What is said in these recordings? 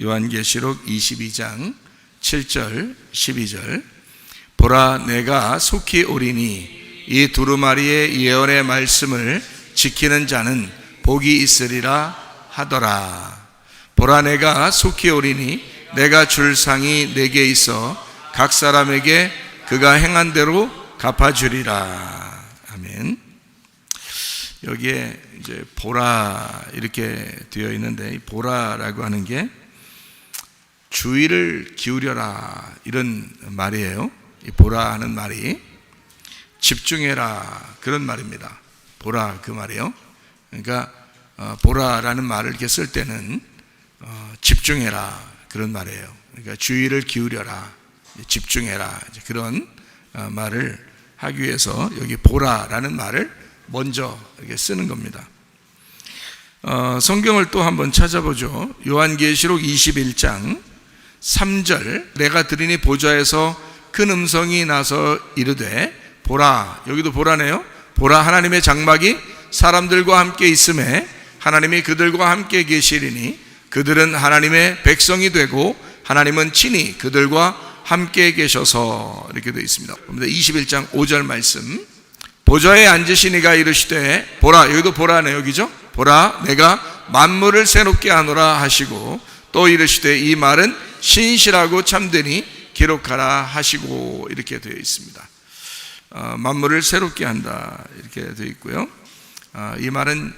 요한계시록 22장 7절 12절. 보라, 내가 속히 오리니 이 두루마리의 예언의 말씀을 지키는 자는 복이 있으리라 하더라. 보라, 내가 속히 오리니 내가 줄 상이 내게 있어 각 사람에게 그가 행한 대로 갚아주리라. 아멘. 여기에 이제 보라 이렇게 되어 있는데, 이 보라라고 하는 게 주의를 기울여라 이런 말이에요. 이 보라 하는 말이 집중해라 그런 말입니다. 보라 그 말이에요. 그러니까 보라라는 말을 이렇게 쓸 때는 집중해라 그런 말이에요. 그러니까 주의를 기울여라, 집중해라, 그런 말을 하기 위해서 여기 보라라는 말을 먼저 이렇게 쓰는 겁니다. 성경을 또 한번 찾아보죠. 요한계시록 21장 3절. 내가 들으니 보좌에서 큰 음성이 나서 이르되 보라, 여기도 보라네요. 보라, 하나님의 장막이 사람들과 함께 있음에 하나님이 그들과 함께 계시리니 그들은 하나님의 백성이 되고 하나님은 친히 그들과 함께 계셔서, 이렇게 되어 있습니다. 21장 5절 말씀. 보좌에 앉으신 이가 이르시되 보라, 여기도 보라네요. 여기죠. 보라, 내가 만물을 새롭게 하노라 하시고 또 이르시되 이 말은 신실하고 참되니 기록하라 하시고, 이렇게 되어 있습니다. 만물을 새롭게 한다 이렇게 되어 있고요. 이 말은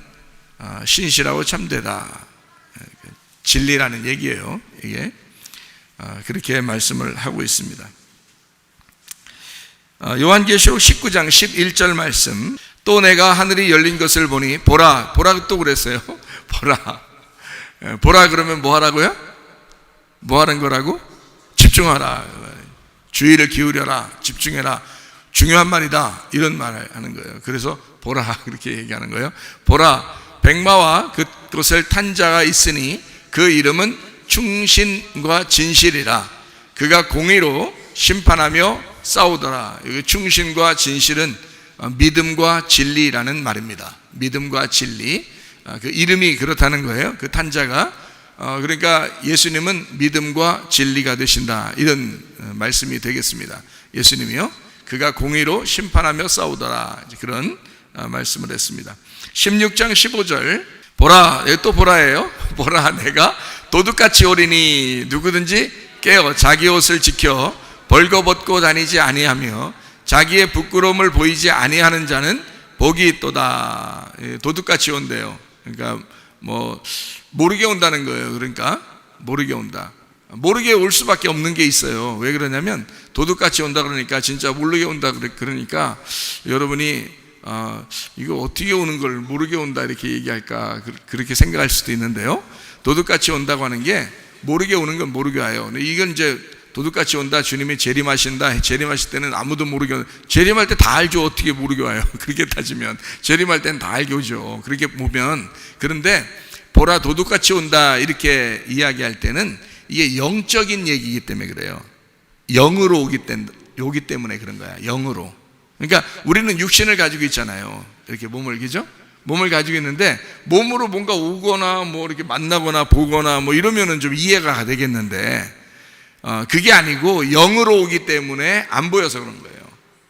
신실하고 참되다, 진리라는 얘기예요. 이게 그렇게 말씀을 하고 있습니다. 요한계시록 19장 11절 말씀. 또 내가 하늘이 열린 것을 보니 보라, 보라 또 그랬어요. 보라, 보라 그러면 뭐 하라고요? 뭐 하는 거라고? 집중하라, 주의를 기울여라, 집중해라, 중요한 말이다, 이런 말을 하는 거예요. 그래서 보라 그렇게 얘기하는 거예요. 보라, 백마와 그것을 탄 자가 있으니 그 이름은 충신과 진실이라. 그가 공의로 심판하며 싸우더라. 여기 충신과 진실은 믿음과 진리라는 말입니다. 믿음과 진리, 그 이름이 그렇다는 거예요. 그 탄자가. 그러니까 예수님은 믿음과 진리가 되신다, 이런 말씀이 되겠습니다. 예수님이요, 그가 공의로 심판하며 싸우더라, 그런 말씀을 했습니다. 16장 15절. 보라, 여기 또 보라예요. 보라, 내가 도둑같이 오리니 누구든지 깨어 자기 옷을 지켜 벌거벗고 다니지 아니하며 자기의 부끄러움을 보이지 아니하는 자는 복이 있도다. 도둑같이 온대요. 그러니까 뭐 모르게 온다는 거예요. 그러니까 모르게 온다. 모르게 올 수밖에 없는 게 있어요. 왜 그러냐면 도둑같이 온다 그러니까 진짜 모르게 온다 그러니까 여러분이 이거 어떻게 오는 걸 모르게 온다 이렇게 얘기할까 그렇게 생각할 수도 있는데요. 도둑같이 온다고 하는 게 모르게 오는 건 모르게 와요. 이건 이제 도둑같이 온다, 주님이 재림하신다, 재림하실 때는 아무도 모르게 온다. 재림할 때 다 알죠. 어떻게 모르게 와요? 그렇게 따지면 재림할 때는 다 알게 오죠. 그렇게 보면. 그런데 보라, 도둑같이 온다 이렇게 이야기할 때는 이게 영적인 얘기이기 때문에 그래요. 영으로 오기 때문에 그런 거야. 영으로. 그러니까 우리는 육신을 가지고 있잖아요. 이렇게 몸을, 그죠? 몸을 가지고 있는데 몸으로 뭔가 오거나 뭐 이렇게 만나거나 보거나 뭐 이러면은 좀 이해가 되겠는데 그게 아니고 영으로 오기 때문에 안 보여서 그런 거예요.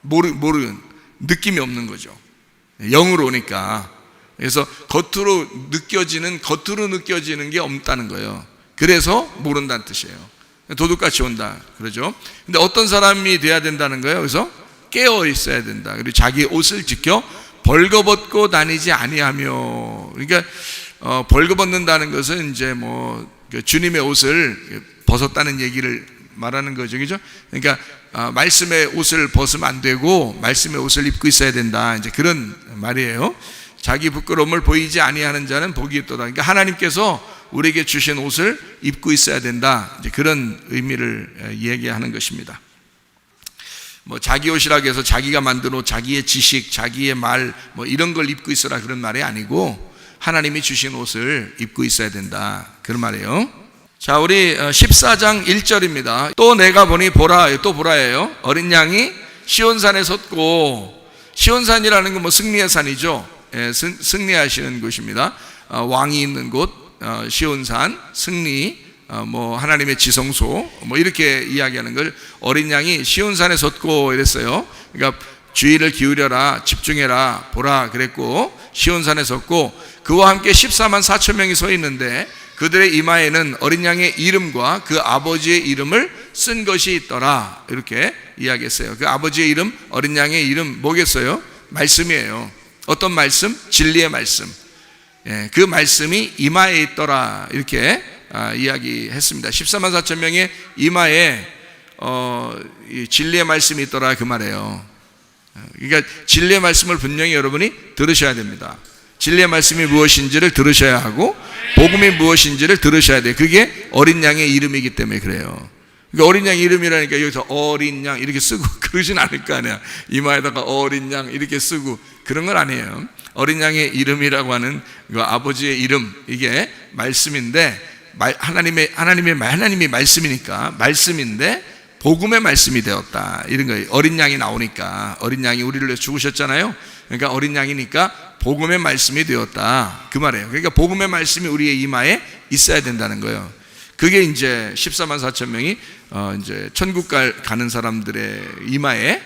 모르는 느낌이 없는 거죠. 영으로 오니까. 그래서 겉으로 느껴지는 게 없다는 거예요. 그래서 모른다는 뜻이에요. 도둑같이 온다 그러죠. 근데 어떤 사람이 돼야 된다는 거예요. 그래서 깨어 있어야 된다. 그리고 자기 옷을 지켜 벌거벗고 다니지 아니하며. 그러니까 벌거벗는다는 것은 이제 뭐 주님의 옷을 벗었다는 얘기를 말하는 거죠. 그죠? 그러니까 말씀의 옷을 벗으면 안 되고 말씀의 옷을 입고 있어야 된다, 이제 그런 말이에요. 자기 부끄러움을 보이지 아니하는 자는 복이 있도다. 그러니까 하나님께서 우리에게 주신 옷을 입고 있어야 된다, 이제 그런 의미를 얘기하는 것입니다. 뭐 자기 옷이라고 해서 자기가 만든 옷, 자기의 지식, 자기의 말 뭐 이런 걸 입고 있어라 그런 말이 아니고 하나님이 주신 옷을 입고 있어야 된다, 그런 말이에요. 자, 우리 14장 1절입니다. 또 내가 보니 보라, 또 보라예요. 어린 양이 시온산에 섰고, 시온산이라는 건 뭐 승리의 산이죠. 승리하시는 곳입니다. 왕이 있는 곳, 시온산, 승리, 뭐 하나님의 지성소 뭐 이렇게 이야기하는 걸 어린 양이 시온산에 섰고 이랬어요. 그러니까 주의를 기울여라, 집중해라, 보라 그랬고 시온산에 섰고 그와 함께 14만 4천 명이 서 있는데 그들의 이마에는 어린 양의 이름과 그 아버지의 이름을 쓴 것이 있더라 이렇게 이야기했어요. 그 아버지의 이름, 어린 양의 이름 뭐겠어요? 말씀이에요. 어떤 말씀? 진리의 말씀. 그 말씀이 이마에 있더라 이렇게 이야기했습니다. 14만 4천 명의 이마에 진리의 말씀이 있더라 그 말이에요. 그러니까 진리의 말씀을 분명히 여러분이 들으셔야 됩니다. 진리의 말씀이 무엇인지를 들으셔야 하고 복음이 무엇인지를 들으셔야 돼요. 그게 어린 양의 이름이기 때문에 그래요. 그러니까 어린 양 이름이라니까 여기서 어린 양 이렇게 쓰고 그러진 않을 거 아니야. 이마에다가 어린 양 이렇게 쓰고 그런 건 아니에요. 어린 양의 이름이라고 하는 그 아버지의 이름 이게 말씀인데 하나님이 말씀이니까 말씀인데 복음의 말씀이 되었다 이런 거예요. 어린 양이 나오니까 어린 양이 우리를 위해서 죽으셨잖아요. 그러니까 어린 양이니까 복음의 말씀이 되었다 그 말이에요. 그러니까 복음의 말씀이 우리의 이마에 있어야 된다는 거예요. 그게 이제 14만 4천 명이 이제 천국 가는 사람들의 이마에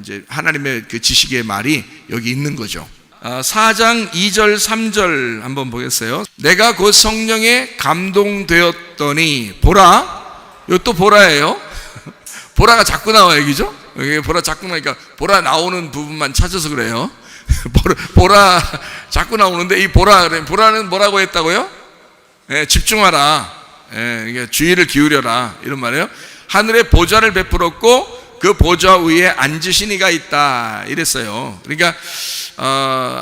이제 하나님의 그 지식의 말이 여기 있는 거죠. 4장 2절 3절 한번 보겠어요. 내가 곧 성령에 감동되었더니 보라, 이것도 보라예요. 보라가 자꾸 나와요, 그죠? 보라 자꾸 나오니까 보라 나오는 부분만 찾아서 그래요. 보라 자꾸 나오는데 이 보라는 뭐라고 했다고요? 집중하라. 주의를 기울여라 이런 말이에요. 하늘의 보좌를 베풀었고 그 보좌 위에 앉으신 이가 있다 이랬어요. 그러니까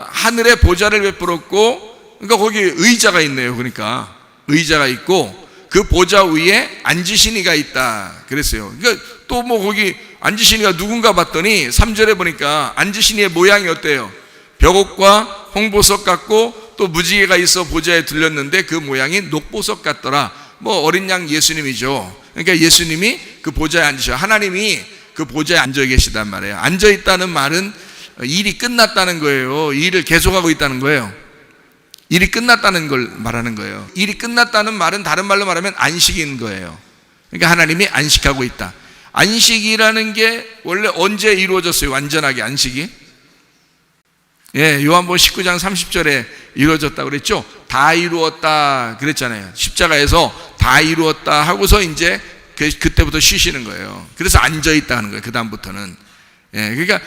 하늘의 보좌를 베풀었고 그러니까 거기 의자가 있네요. 그러니까 의자가 있고 그 보좌 위에 앉으신 이가 있다 그랬어요. 그러니까 또 뭐 거기 앉으신 이가 누군가 봤더니 3절에 보니까 앉으신 이의 모양이 어때요? 벽옥과 홍보석 같고 또 무지개가 있어 보좌에 들렸는데 그 모양이 녹보석 같더라. 뭐 어린 양 예수님이죠. 그러니까 예수님이 그 보좌에 앉으셔. 하나님이 그 보좌에 앉아 계시단 말이에요. 앉아 있다는 말은 일이 끝났다는 거예요. 일을 계속하고 있다는 거예요. 일이 끝났다는 걸 말하는 거예요. 일이 끝났다는 말은 다른 말로 말하면 안식인 거예요. 그러니까 하나님이 안식하고 있다. 안식이라는 게 원래 언제 이루어졌어요? 완전하게 안식이? 요한복음 19장 30절에 이루어졌다고 그랬죠? 다 이루었다 그랬잖아요. 십자가에서 다 이루었다 하고서 이제 그때부터 쉬시는 거예요. 그래서 앉아있다 하는 거예요. 그 다음부터는. 그러니까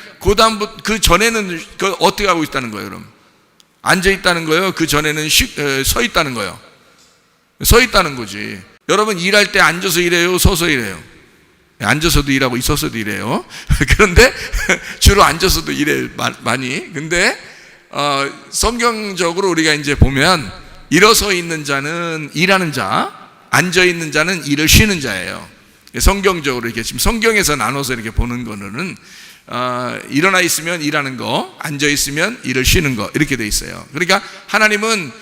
그 전에는 어떻게 하고 있다는 거예요, 그럼? 앉아있다는 거예요? 그 전에는 서 있다는 거예요? 서 있다는 거지. 여러분 일할 때 앉아서 일해요? 서서 일해요? 앉아서도 일하고 있어서도 일해요. 그런데 주로 앉아서도 일해요, 많이. 근데 성경적으로 우리가 이제 보면 일어서 있는 자는 일하는 자, 앉아 있는 자는 일을 쉬는 자예요. 성경적으로 이렇게 지금 성경에서 나눠서 이렇게 보는 거는 일어나 있으면 일하는 거, 앉아 있으면 일을 쉬는 거 이렇게 돼 있어요. 그러니까 하나님은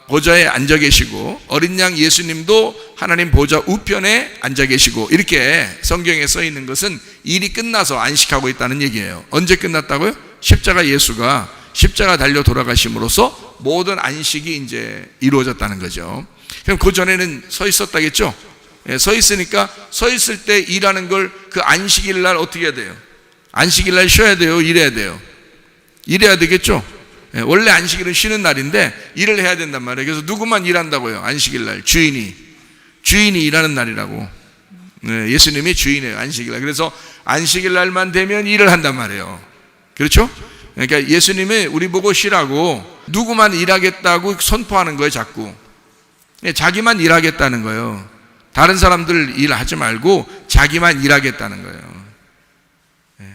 보좌에 앉아 계시고 어린 양 예수님도 하나님 보좌 우편에 앉아 계시고 이렇게 성경에 써 있는 것은 일이 끝나서 안식하고 있다는 얘기예요. 언제 끝났다고요? 예수가 십자가 달려 돌아가심으로써 모든 안식이 이제 이루어졌다는 거죠. 그럼 그 전에는 서 있었다겠죠? 서 있으니까 서 있을 때 일하는 걸 그 안식일 날 어떻게 해야 돼요? 안식일 날 쉬어야 돼요? 일해야 돼요? 일해야 되겠죠? 원래 안식일은 쉬는 날인데 일을 해야 된단 말이에요. 그래서 누구만 일한다고요? 안식일 날 주인이 일하는 날이라고. 예수님이 주인이에요, 안식일 날. 그래서 안식일 날만 되면 일을 한단 말이에요. 그렇죠? 그러니까 예수님이 우리 보고 쉬라고 누구만 일하겠다고 선포하는 거예요, 자꾸. 자기만 일하겠다는 거예요. 다른 사람들 일하지 말고 자기만 일하겠다는 거예요.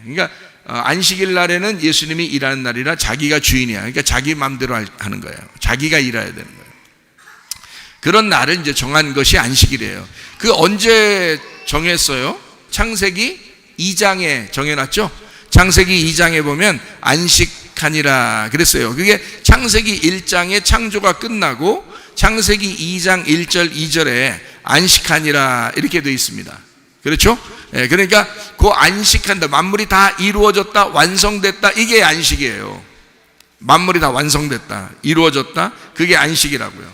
그러니까 안식일 날에는 예수님이 일하는 날이라 자기가 주인이야. 그러니까 자기 마음대로 하는 거예요. 자기가 일해야 되는 거예요. 그런 날을 이제 정한 것이 안식일이에요. 그 언제 정했어요? 창세기 2장에 정해놨죠? 창세기 2장에 보면 안식하니라 그랬어요. 그게 창세기 1장의 창조가 끝나고 창세기 2장 1절 2절에 안식하니라 이렇게 되어 있습니다. 그렇죠? 그러니까 그 안식한다, 만물이 다 이루어졌다, 완성됐다, 이게 안식이에요. 만물이 다 완성됐다, 이루어졌다, 그게 안식이라고요.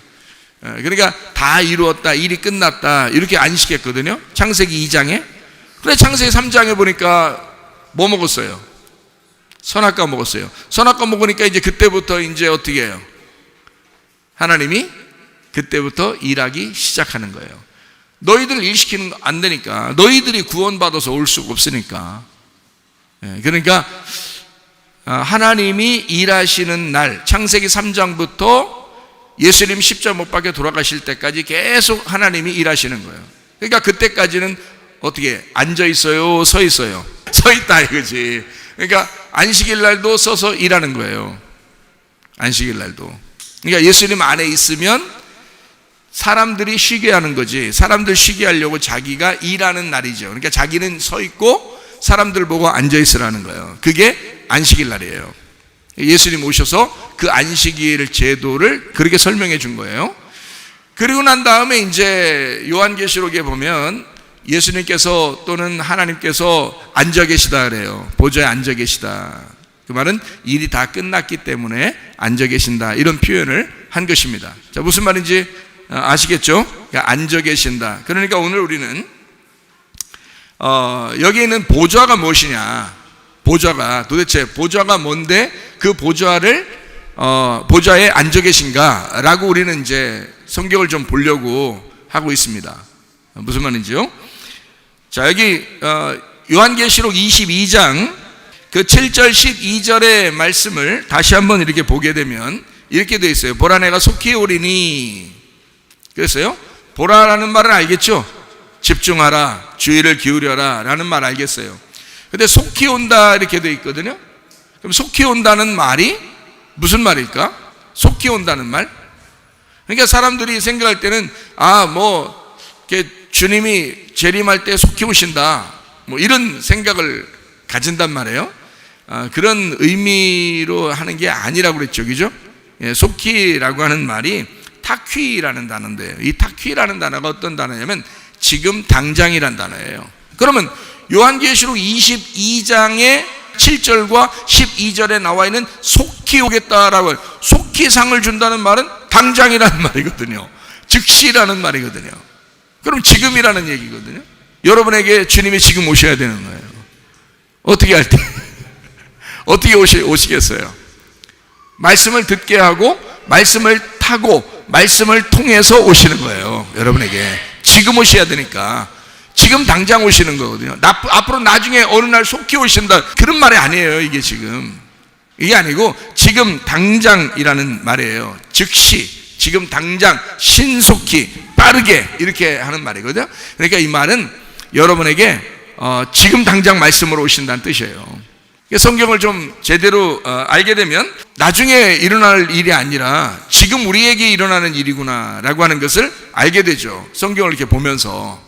그러니까 다 이루었다, 일이 끝났다 이렇게 안식했거든요. 창세기 2장에. 그래 창세기 3장에 보니까 뭐 먹었어요? 선악과 먹었어요. 선악과 먹으니까 이제 그때부터 이제 어떻게 해요? 하나님이 그때부터 일하기 시작하는 거예요. 너희들 일 시키는 거 안 되니까, 너희들이 구원받아서 올 수가 없으니까. 그러니까 하나님이 일하시는 날, 창세기 3장부터 예수님 십자가 못 박혀 돌아가실 때까지 계속 하나님이 일하시는 거예요. 그러니까 그때까지는 어떻게 앉아 있어요? 서 있어요? 서 있다 이거지. 그러니까 안식일 날도 서서 일하는 거예요. 안식일 날도. 그러니까 예수님 안에 있으면 사람들이 쉬게 하는 거지, 사람들 쉬게 하려고 자기가 일하는 날이죠. 그러니까 자기는 서 있고 사람들 보고 앉아 있으라는 거예요. 그게 안식일 날이에요. 예수님 오셔서 그 안식일 제도를 그렇게 설명해 준 거예요. 그리고 난 다음에 이제 요한계시록에 보면 예수님께서 또는 하나님께서 앉아 계시다 그래요. 보좌에 앉아 계시다. 그 말은 일이 다 끝났기 때문에 앉아 계신다, 이런 표현을 한 것입니다. 자, 무슨 말인지 아시겠죠? 그러니까 앉아 계신다. 그러니까 오늘 우리는 여기 있는 보좌가 무엇이냐, 보좌가 도대체 보좌가 뭔데 그 보좌를 보좌에 앉아 계신가 라고 우리는 이제 성경을 좀 보려고 하고 있습니다. 무슨 말인지요? 자, 여기 요한계시록 22장 그 7절 12절의 말씀을 다시 한번 이렇게 보게 되면 이렇게 되어 있어요. 보라 내가 속히 오리니. 그랬어요. 보라라는 말은 알겠죠? 집중하라, 주의를 기울여라 라는 말 알겠어요. 근데 속히 온다 이렇게 되어 있거든요. 그럼 속히 온다는 말이 무슨 말일까? 속히 온다는 말? 그러니까 사람들이 생각할 때는 주님이 재림할 때 속히 오신다, 뭐 이런 생각을 가진단 말이에요. 그런 의미로 하는 게 아니라고 그랬죠, 그죠? 속히라고 하는 말이 타퀴라는 단어인데요. 이 타퀴라는 단어가 어떤 단어냐면 지금 당장이란 단어예요. 그러면 요한계시록 22장의 7절과 12절에 나와 있는 속히 오겠다라고, 속히 상을 준다는 말은 당장이라는 말이거든요. 즉시라는 말이거든요. 그럼 지금이라는 얘기거든요. 여러분에게 주님이 지금 오셔야 되는 거예요. 어떻게 할 때? 어떻게 오시겠어요? 말씀을 듣게 하고 말씀을 타고 말씀을 통해서 오시는 거예요. 여러분에게 지금 오셔야 되니까 지금 당장 오시는 거거든요. 앞으로 나중에 어느 날 속히 오신다 그런 말이 아니에요. 이게 아니고 지금 당장이라는 말이에요. 즉시, 지금 당장, 신속히, 빠르게 이렇게 하는 말이거든요. 그러니까 이 말은 여러분에게 지금 당장 말씀으로 오신다는 뜻이에요. 성경을 좀 제대로 알게 되면 나중에 일어날 일이 아니라 지금 우리에게 일어나는 일이구나 라고 하는 것을 알게 되죠. 성경을 이렇게 보면서.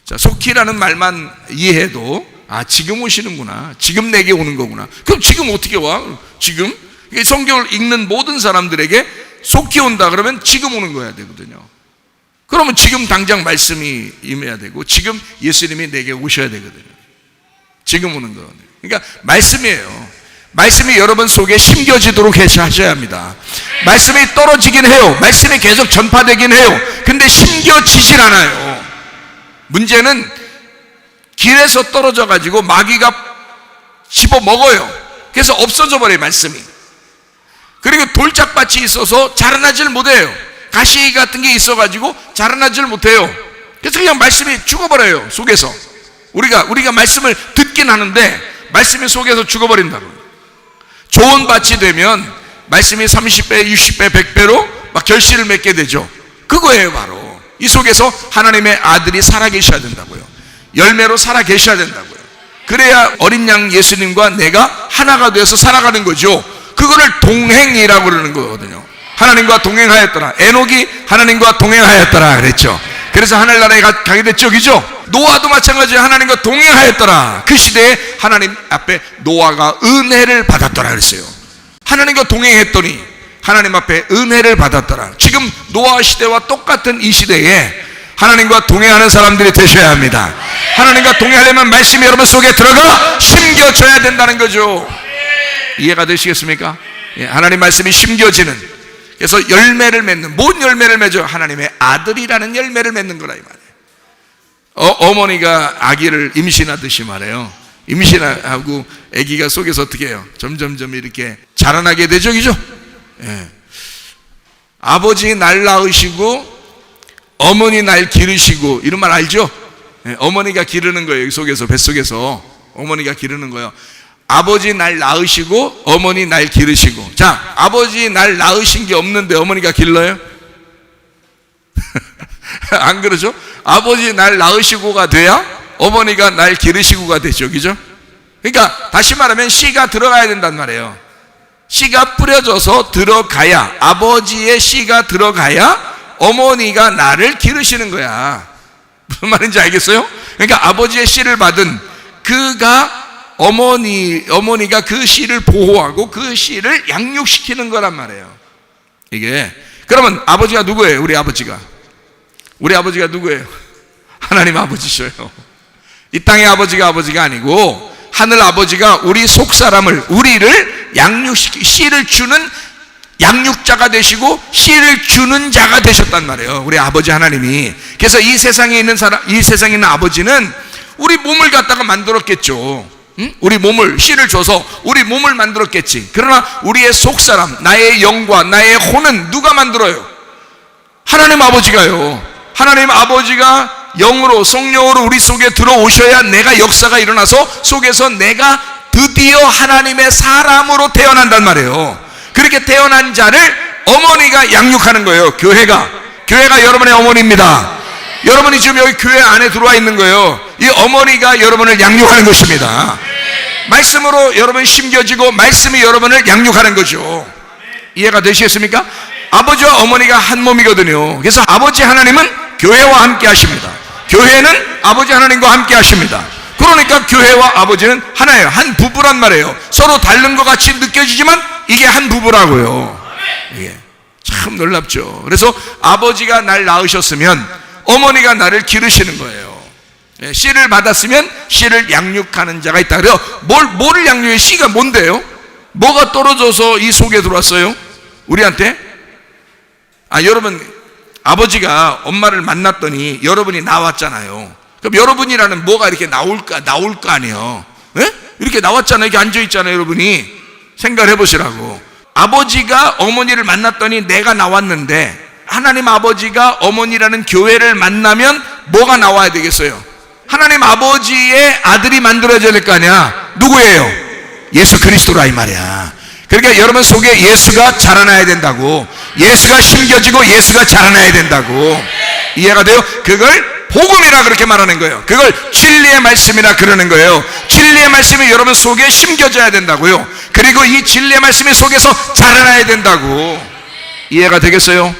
자, 속히라는 말만 이해해도 지금 오시는구나, 지금 내게 오는 거구나. 그럼 지금 어떻게 와? 지금? 성경을 읽는 모든 사람들에게 속히 온다 그러면 지금 오는 거야 되거든요. 그러면 지금 당장 말씀이 임해야 되고 지금 예수님이 내게 오셔야 되거든요. 지금 오는 거거든요. 그러니까 말씀이에요. 말씀이 여러분 속에 심겨지도록 하셔야 합니다. 말씀이 떨어지긴 해요. 말씀이 계속 전파되긴 해요. 근데 심겨지질 않아요. 문제는 길에서 떨어져 가지고 마귀가 집어 먹어요. 그래서 없어져 버려요, 말씀이. 그리고 돌짝밭이 있어서 자라나질 못해요. 가시 같은 게 있어 가지고 자라나질 못해요. 그래서 그냥 말씀이 죽어버려요, 속에서. 우리가 말씀을 듣긴 하는데 말씀이 속에서 죽어버린다고요. 좋은 밭이 되면 말씀이 30배, 60배, 100배로 막 결실을 맺게 되죠. 그거예요, 바로. 이 속에서 하나님의 아들이 살아계셔야 된다고요. 열매로 살아계셔야 된다고요. 그래야 어린 양 예수님과 내가 하나가 돼서 살아가는 거죠. 그거를 동행이라고 그러는 거거든요. 하나님과 동행하였더라. 에녹이 하나님과 동행하였더라 그랬죠. 그래서 하늘나라에 가게 됐죠, 그죠? 노아도 마찬가지로 하나님과 동행하였더라. 그 시대에 하나님 앞에 노아가 은혜를 받았더라 그랬어요. 하나님과 동행했더니 하나님 앞에 은혜를 받았더라. 지금 노아 시대와 똑같은 이 시대에 하나님과 동행하는 사람들이 되셔야 합니다. 하나님과 동행하려면 말씀이 여러분 속에 들어가 심겨져야 된다는 거죠. 이해가 되시겠습니까? 하나님 말씀이 심겨지는, 그래서 열매를 맺는, 뭔 열매를 맺어? 하나님의 아들이라는 열매를 맺는 거라 이 말이에요. 어머니가 아기를 임신하듯이 말해요. 임신하고 아기가 속에서 어떻게 해요? 점점점 이렇게 자라나게 되죠, 그죠? 예. 아버지 날 낳으시고 어머니 날 기르시고, 이런 말 알죠? 예. 어머니가 기르는 거예요. 여기 속에서, 뱃속에서 어머니가 기르는 거예요. 아버지 날 낳으시고 어머니 날 기르시고. 자, 아버지 날 낳으신 게 없는데 어머니가 길러요? 안 그러죠? 아버지 날 낳으시고가 돼야 어머니가 날 기르시고가 되죠, 그죠? 그러니까 다시 말하면 씨가 들어가야 된단 말이에요. 씨가 뿌려져서 들어가야, 아버지의 씨가 들어가야 어머니가 나를 기르시는 거야. 무슨 말인지 알겠어요? 그러니까 아버지의 씨를 받은 그가 어머니가 그 씨를 보호하고 그 씨를 양육시키는 거란 말이에요. 이게. 그러면 아버지가 누구예요? 우리 아버지가 누구예요? 하나님 아버지셔요. 이 땅의 아버지가 아니고 하늘 아버지가 우리 속사람을, 우리를 씨를 주는 양육자가 되시고 씨를 주는 자가 되셨단 말이에요. 우리 아버지 하나님이. 그래서 이 세상에 있는 아버지는 우리 몸을 갖다가 만들었겠죠. 응? 우리 몸을, 씨를 줘서 우리 몸을 만들었겠지. 그러나 우리의 속사람, 나의 영과 나의 혼은 누가 만들어요? 하나님 아버지가요. 하나님 아버지가 영으로, 성령으로 우리 속에 들어오셔야 내가 역사가 일어나서 속에서 내가 드디어 하나님의 사람으로 태어난단 말이에요. 그렇게 태어난 자를 어머니가 양육하는 거예요. 교회가 여러분의 어머니입니다. 여러분이 지금 여기 교회 안에 들어와 있는 거예요. 이 어머니가 여러분을 양육하는 것입니다. 말씀으로 여러분이 심겨지고 말씀이 여러분을 양육하는 거죠. 이해가 되시겠습니까? 아버지와 어머니가 한 몸이거든요. 그래서 아버지 하나님은 교회와 함께 하십니다. 교회는 아버지 하나님과 함께 하십니다. 그러니까 교회와 아버지는 하나예요. 한 부부란 말이에요. 서로 다른 것 같이 느껴지지만 이게 한 부부라고요. 이게 참 놀랍죠. 그래서 아버지가 날 낳으셨으면 어머니가 나를 기르시는 거예요. 씨를 받았으면 씨를 양육하는 자가 있다. 그래요. 뭐를 양육해? 씨가 뭔데요? 뭐가 떨어져서 이 속에 들어왔어요? 우리한테? 여러분, 아버지가 엄마를 만났더니 여러분이 나왔잖아요. 그럼 여러분이라는 뭐가 이렇게 나올 거 아니에요. 예? 이렇게 나왔잖아요. 이렇게 앉아있잖아요. 여러분이 생각을 해보시라고. 아버지가 어머니를 만났더니 내가 나왔는데, 하나님 아버지가 어머니라는 교회를 만나면 뭐가 나와야 되겠어요? 하나님 아버지의 아들이 만들어져야 될 거 아니야. 누구예요? 예수 그리스도라 이 말이야. 그러니까 여러분 속에 예수가 자라나야 된다고. 예수가 심겨지고 예수가 자라나야 된다고. 이해가 돼요? 그걸 복음이라 그렇게 말하는 거예요. 그걸 진리의 말씀이라 그러는 거예요. 진리의 말씀이 여러분 속에 심겨져야 된다고요. 그리고 이 진리의 말씀이 속에서 자라나야 된다고. 이해가 되겠어요?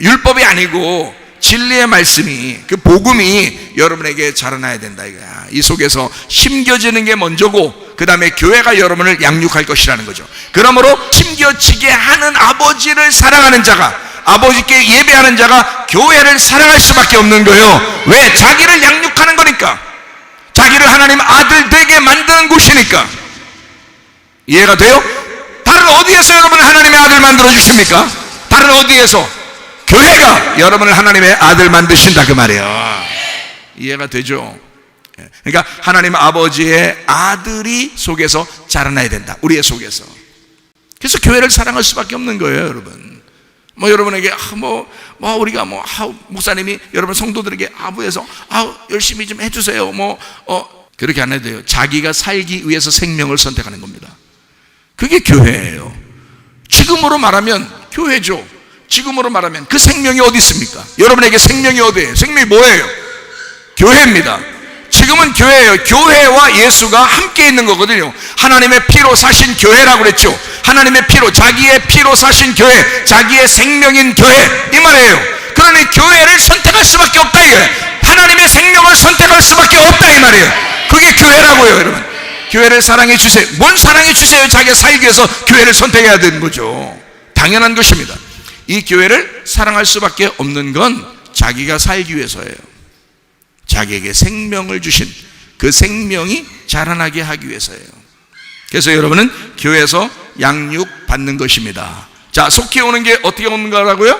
율법이 아니고 진리의 말씀이, 그 복음이 여러분에게 자라나야 된다 이거야. 이 속에서 심겨지는 게 먼저고 그 다음에 교회가 여러분을 양육할 것이라는 거죠. 그러므로 심겨지게 하는 아버지를 사랑하는 자가, 아버지께 예배하는 자가 교회를 사랑할 수밖에 없는 거예요. 왜? 자기를 양육하는 거니까. 자기를 하나님 아들 되게 만드는 곳이니까. 이해가 돼요? 다른 어디에서 여러분을 하나님의 아들 만들어 주십니까? 다른 어디에서? 교회가 여러분을 하나님의 아들 만드신다 그 말이에요. 이해가 되죠? 그러니까 하나님 아버지의 아들이 속에서 자라나야 된다. 우리의 속에서. 그래서 교회를 사랑할 수밖에 없는 거예요, 여러분. 여러분에게 우리가 목사님이 여러분 성도들에게 아부에서 열심히 좀 해주세요. 그렇게 안 해도 돼요. 자기가 살기 위해서 생명을 선택하는 겁니다. 그게 교회예요. 지금으로 말하면 교회죠. 지금으로 말하면 그 생명이 어디 있습니까? 여러분에게 생명이 어디예요? 생명이 뭐예요? 교회입니다. 지금은 교회예요. 교회와 예수가 함께 있는 거거든요. 하나님의 피로 사신 교회라고 그랬죠. 하나님의 피로, 자기의 피로 사신 교회, 자기의 생명인 교회, 이 말이에요. 그러니 교회를 선택할 수밖에 없다 이거예요. 하나님의 생명을 선택할 수밖에 없다 이 말이에요. 그게 교회라고요, 여러분. 교회를 사랑해 주세요. 뭔 사랑해 주세요? 자기가 살기 위해서 교회를 선택해야 되는 거죠. 당연한 것입니다. 이 교회를 사랑할 수밖에 없는 건 자기가 살기 위해서예요. 자기에게 생명을 주신 그 생명이 자라나게 하기 위해서예요. 그래서 여러분은 교회에서 양육받는 것입니다. 자, 자, 속히 오는 게 어떻게 오는 거라고요?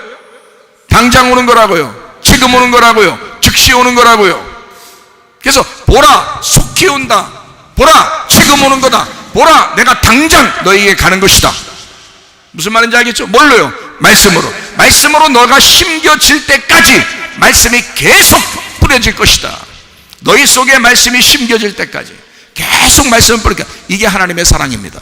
당장 오는 거라고요. 지금 오는 거라고요. 즉시 오는 거라고요. 그래서 보라, 속히 온다. 보라, 지금 오는 거다. 보라, 내가 당장 너에게 가는 것이다. 무슨 말인지 알겠죠? 뭘로요? 말씀으로. 말씀으로 너가 심겨질 때까지 말씀이 계속 뿌려질 것이다. 너희 속에 말씀이 심겨질 때까지 계속 말씀을 뿌리니까 이게 하나님의 사랑입니다.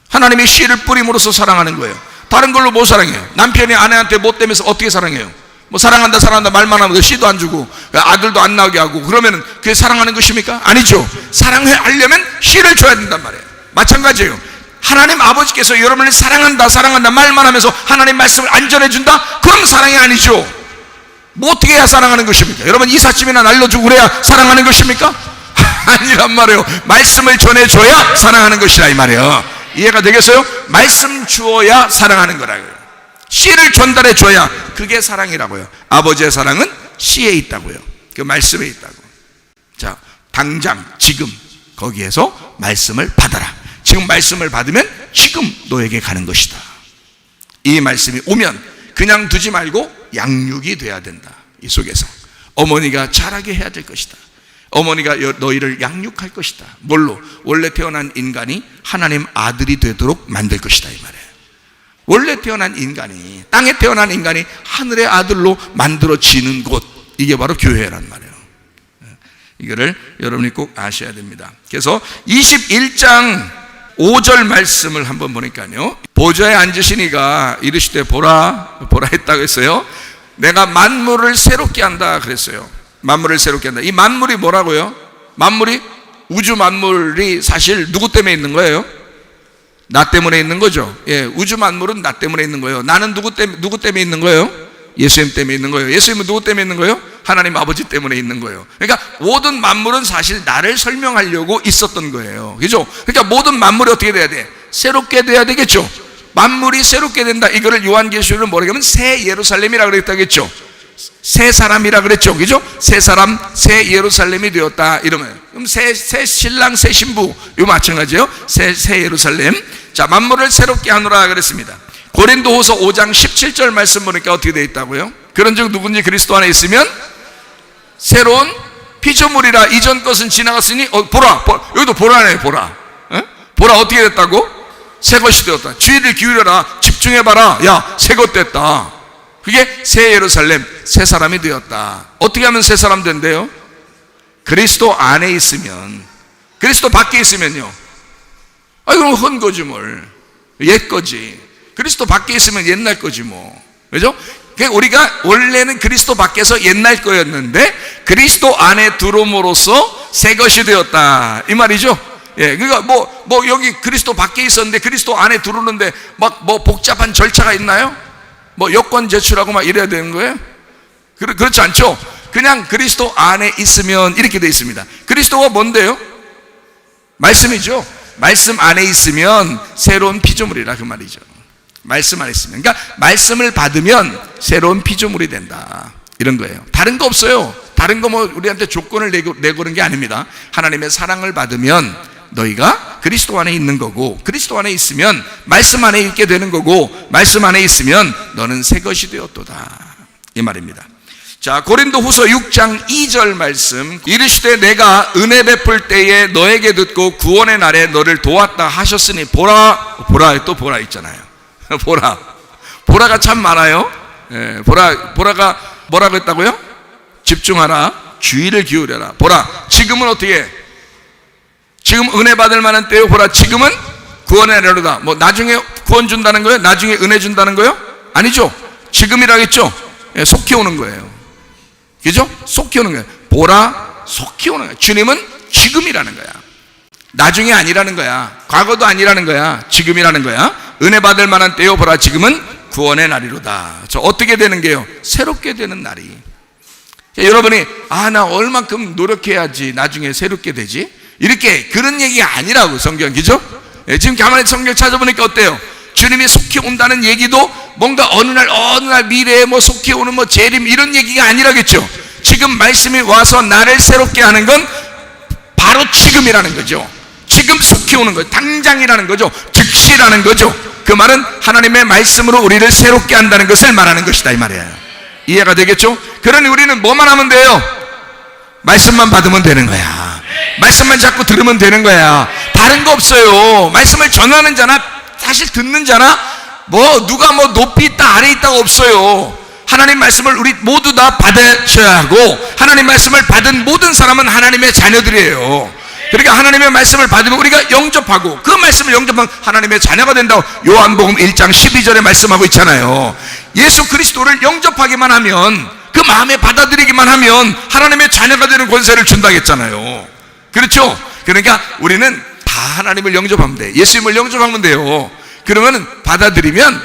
하나님의 씨를 뿌림으로써 사랑하는 거예요. 다른 걸로 못 사랑해요. 남편이 아내한테 못되면서 어떻게 사랑해요? 뭐 사랑한다 말만 하면 씨도 안 주고 아들도 안 나오게 하고 그러면 그게 사랑하는 것입니까? 아니죠. 사랑하려면 씨를 줘야 된단 말이에요. 마찬가지예요. 하나님 아버지께서 여러분을 사랑한다 말만 하면서 하나님 말씀을 안 전해준다? 그럼 사랑이 아니죠. 뭐 어떻게 해야 사랑하는 것입니까? 여러분 이삿짐이나 날려주고 그래야 사랑하는 것입니까? 아니란 말이에요. 말씀을 전해줘야 사랑하는 것이라 이 말이에요. 이해가 되겠어요? 말씀 주어야 사랑하는 거라고요. 씨를 전달해 줘야 그게 사랑이라고요. 아버지의 사랑은 씨에 있다고요. 그 말씀에 있다고. 자, 당장 지금 거기에서 말씀을 받아라. 지금 말씀을 받으면 지금 너에게 가는 것이다. 이 말씀이 오면 그냥 두지 말고 양육이 돼야 된다. 이 속에서 어머니가 자라게 해야 될 것이다. 어머니가 너희를 양육할 것이다. 뭘로? 원래 태어난 인간이 하나님 아들이 되도록 만들 것이다 이 말이에요. 원래 태어난 인간이, 땅에 태어난 인간이 하늘의 아들로 만들어지는 곳, 이게 바로 교회란 말이에요. 이거를 여러분이 꼭 아셔야 됩니다. 그래서 21장 5절 말씀을 한번 보니까요, 보좌에 앉으신 이가 이르시되 보라 했다고 했어요. 내가 만물을 새롭게 한다 그랬어요. 만물을 새롭게 한다. 이 만물이 뭐라고요? 만물이, 우주 만물이 사실 누구 때문에 있는 거예요? 나 때문에 있는 거죠. 예, 우주 만물은 나 때문에 있는 거예요. 나는 누구 때문에 있는 거예요? 예수님 때문에 있는 거예요. 예수님은 누구 때문에 있는 거예요? 하나님 아버지 때문에 있는 거예요. 그러니까 모든 만물은 사실 나를 설명하려고 있었던 거예요. 그죠? 그러니까 모든 만물이 어떻게 돼야 돼? 새롭게 돼야 되겠죠. 만물이 새롭게 된다. 이거를 요한계시록은 뭐라고 하면 새 예루살렘이라고 그랬다겠죠. 새 사람이라 그랬죠. 그죠? 새 사람, 새 예루살렘이 되었다. 이러면. 그럼 새 신랑, 새 신부. 이거 마찬가지예요. 새 예루살렘. 자, 만물을 새롭게 하노라 그랬습니다. 고린도후서 5장 17절 말씀 보니까 어떻게 되어 있다고요? 그런즉 누군지 그리스도 안에 있으면 새로운 피조물이라. 이전 것은 지나갔으니 보라. 여기도 보라네. 보라. 보라 어떻게 됐다고? 새 것이 되었다. 주의를 기울여라. 집중해봐라. 야, 새 것 됐다. 그게 새 예루살렘, 새 사람이 되었다. 어떻게 하면 새 사람 된대요? 그리스도 안에 있으면. 그리스도 밖에 있으면요, 그럼 헌 거지 뭘. 옛 거지. 그리스도 밖에 있으면 옛날 거지 뭐. 그죠? 그러니까 우리가 원래는 그리스도 밖에서 옛날 거였는데 그리스도 안에 들어옴으로써 새 것이 되었다. 이 말이죠. 예, 그러니까 뭐 여기 그리스도 밖에 있었는데 그리스도 안에 들어오는데 막 뭐 복잡한 절차가 있나요? 뭐 여권 제출하고 막 이래야 되는 거예요? 그렇지 않죠? 그냥 그리스도 안에 있으면 이렇게 되어 있습니다. 그리스도가 뭔데요? 말씀이죠. 말씀 안에 있으면 새로운 피조물이라 그 말이죠. 말씀 안에 있으면. 그러니까 말씀을 받으면 새로운 피조물이 된다. 이런 거예요. 다른 거 없어요. 다른 거 뭐 우리한테 조건을 내고는 게 아닙니다. 하나님의 사랑을 받으면 너희가 그리스도 안에 있는 거고, 그리스도 안에 있으면 말씀 안에 있게 되는 거고, 말씀 안에 있으면 너는 새 것이 되었도다. 이 말입니다. 자, 고린도후서 6장 2절 말씀. 이르시되 내가 은혜 베풀 때에 너에게 듣고 구원의 날에 너를 도왔다 하셨으니 보라. 또 보라 있잖아요. 보라가 참 많아요. 예, 보라가 뭐라고 했다고요? 집중하라. 주의를 기울여라. 보라. 지금은 어떻게 해? 지금 은혜 받을 만한 때요. 보라, 지금은 구원의 날이로다. 뭐 나중에 구원 준다는 거예요? 나중에 은혜 준다는 거예요? 아니죠. 지금이라겠죠. 예, 속히 오는 거예요. 그죠? 속히 오는 거예요. 보라, 속히 오는 거예요. 주님은 지금이라는 거야. 나중에 아니라는 거야. 과거도 아니라는 거야. 지금이라는 거야. 은혜 받을 만한 때요. 보라, 지금은 구원의 날이로다. 저 어떻게 되는 게요? 새롭게 되는 날이. 여러분이 나 얼만큼 노력해야지 나중에 새롭게 되지? 이렇게 그런 얘기가 아니라고 성경. 그죠? 지금 가만히 성경 찾아보니까 어때요? 주님이 속히 온다는 얘기도 뭔가 어느 날 미래에 뭐 속히 오는 뭐 재림 이런 얘기가 아니라겠죠. 지금 말씀이 와서 나를 새롭게 하는 건 바로 지금이라는 거죠. 지금 속히 오는 거죠. 당장이라는 거죠. 즉시라는 거죠. 그 말은 하나님의 말씀으로 우리를 새롭게 한다는 것을 말하는 것이다 이 말이에요. 이해가 되겠죠? 그러니 우리는 뭐만 하면 돼요? 말씀만 받으면 되는 거야. 말씀만 자꾸 들으면 되는 거야. 다른 거 없어요. 말씀을 전하는 자나 사실 듣는 자나 뭐 누가 뭐 높이 있다 아래 있다가 없어요. 하나님 말씀을 우리 모두 다 받으셔야 하고, 하나님 말씀을 받은 모든 사람은 하나님의 자녀들이에요. 그러니까 하나님의 말씀을 받으면 우리가 영접하고, 그 말씀을 영접하면 하나님의 자녀가 된다고 요한복음 1장 12절에 말씀하고 있잖아요. 예수 그리스도를 영접하기만 하면, 그 마음에 받아들이기만 하면 하나님의 자녀가 되는 권세를 준다고 했잖아요. 그렇죠? 그러니까 우리는 다 하나님을 영접하면 돼. 예수님을 영접하면 돼요. 그러면 받아들이면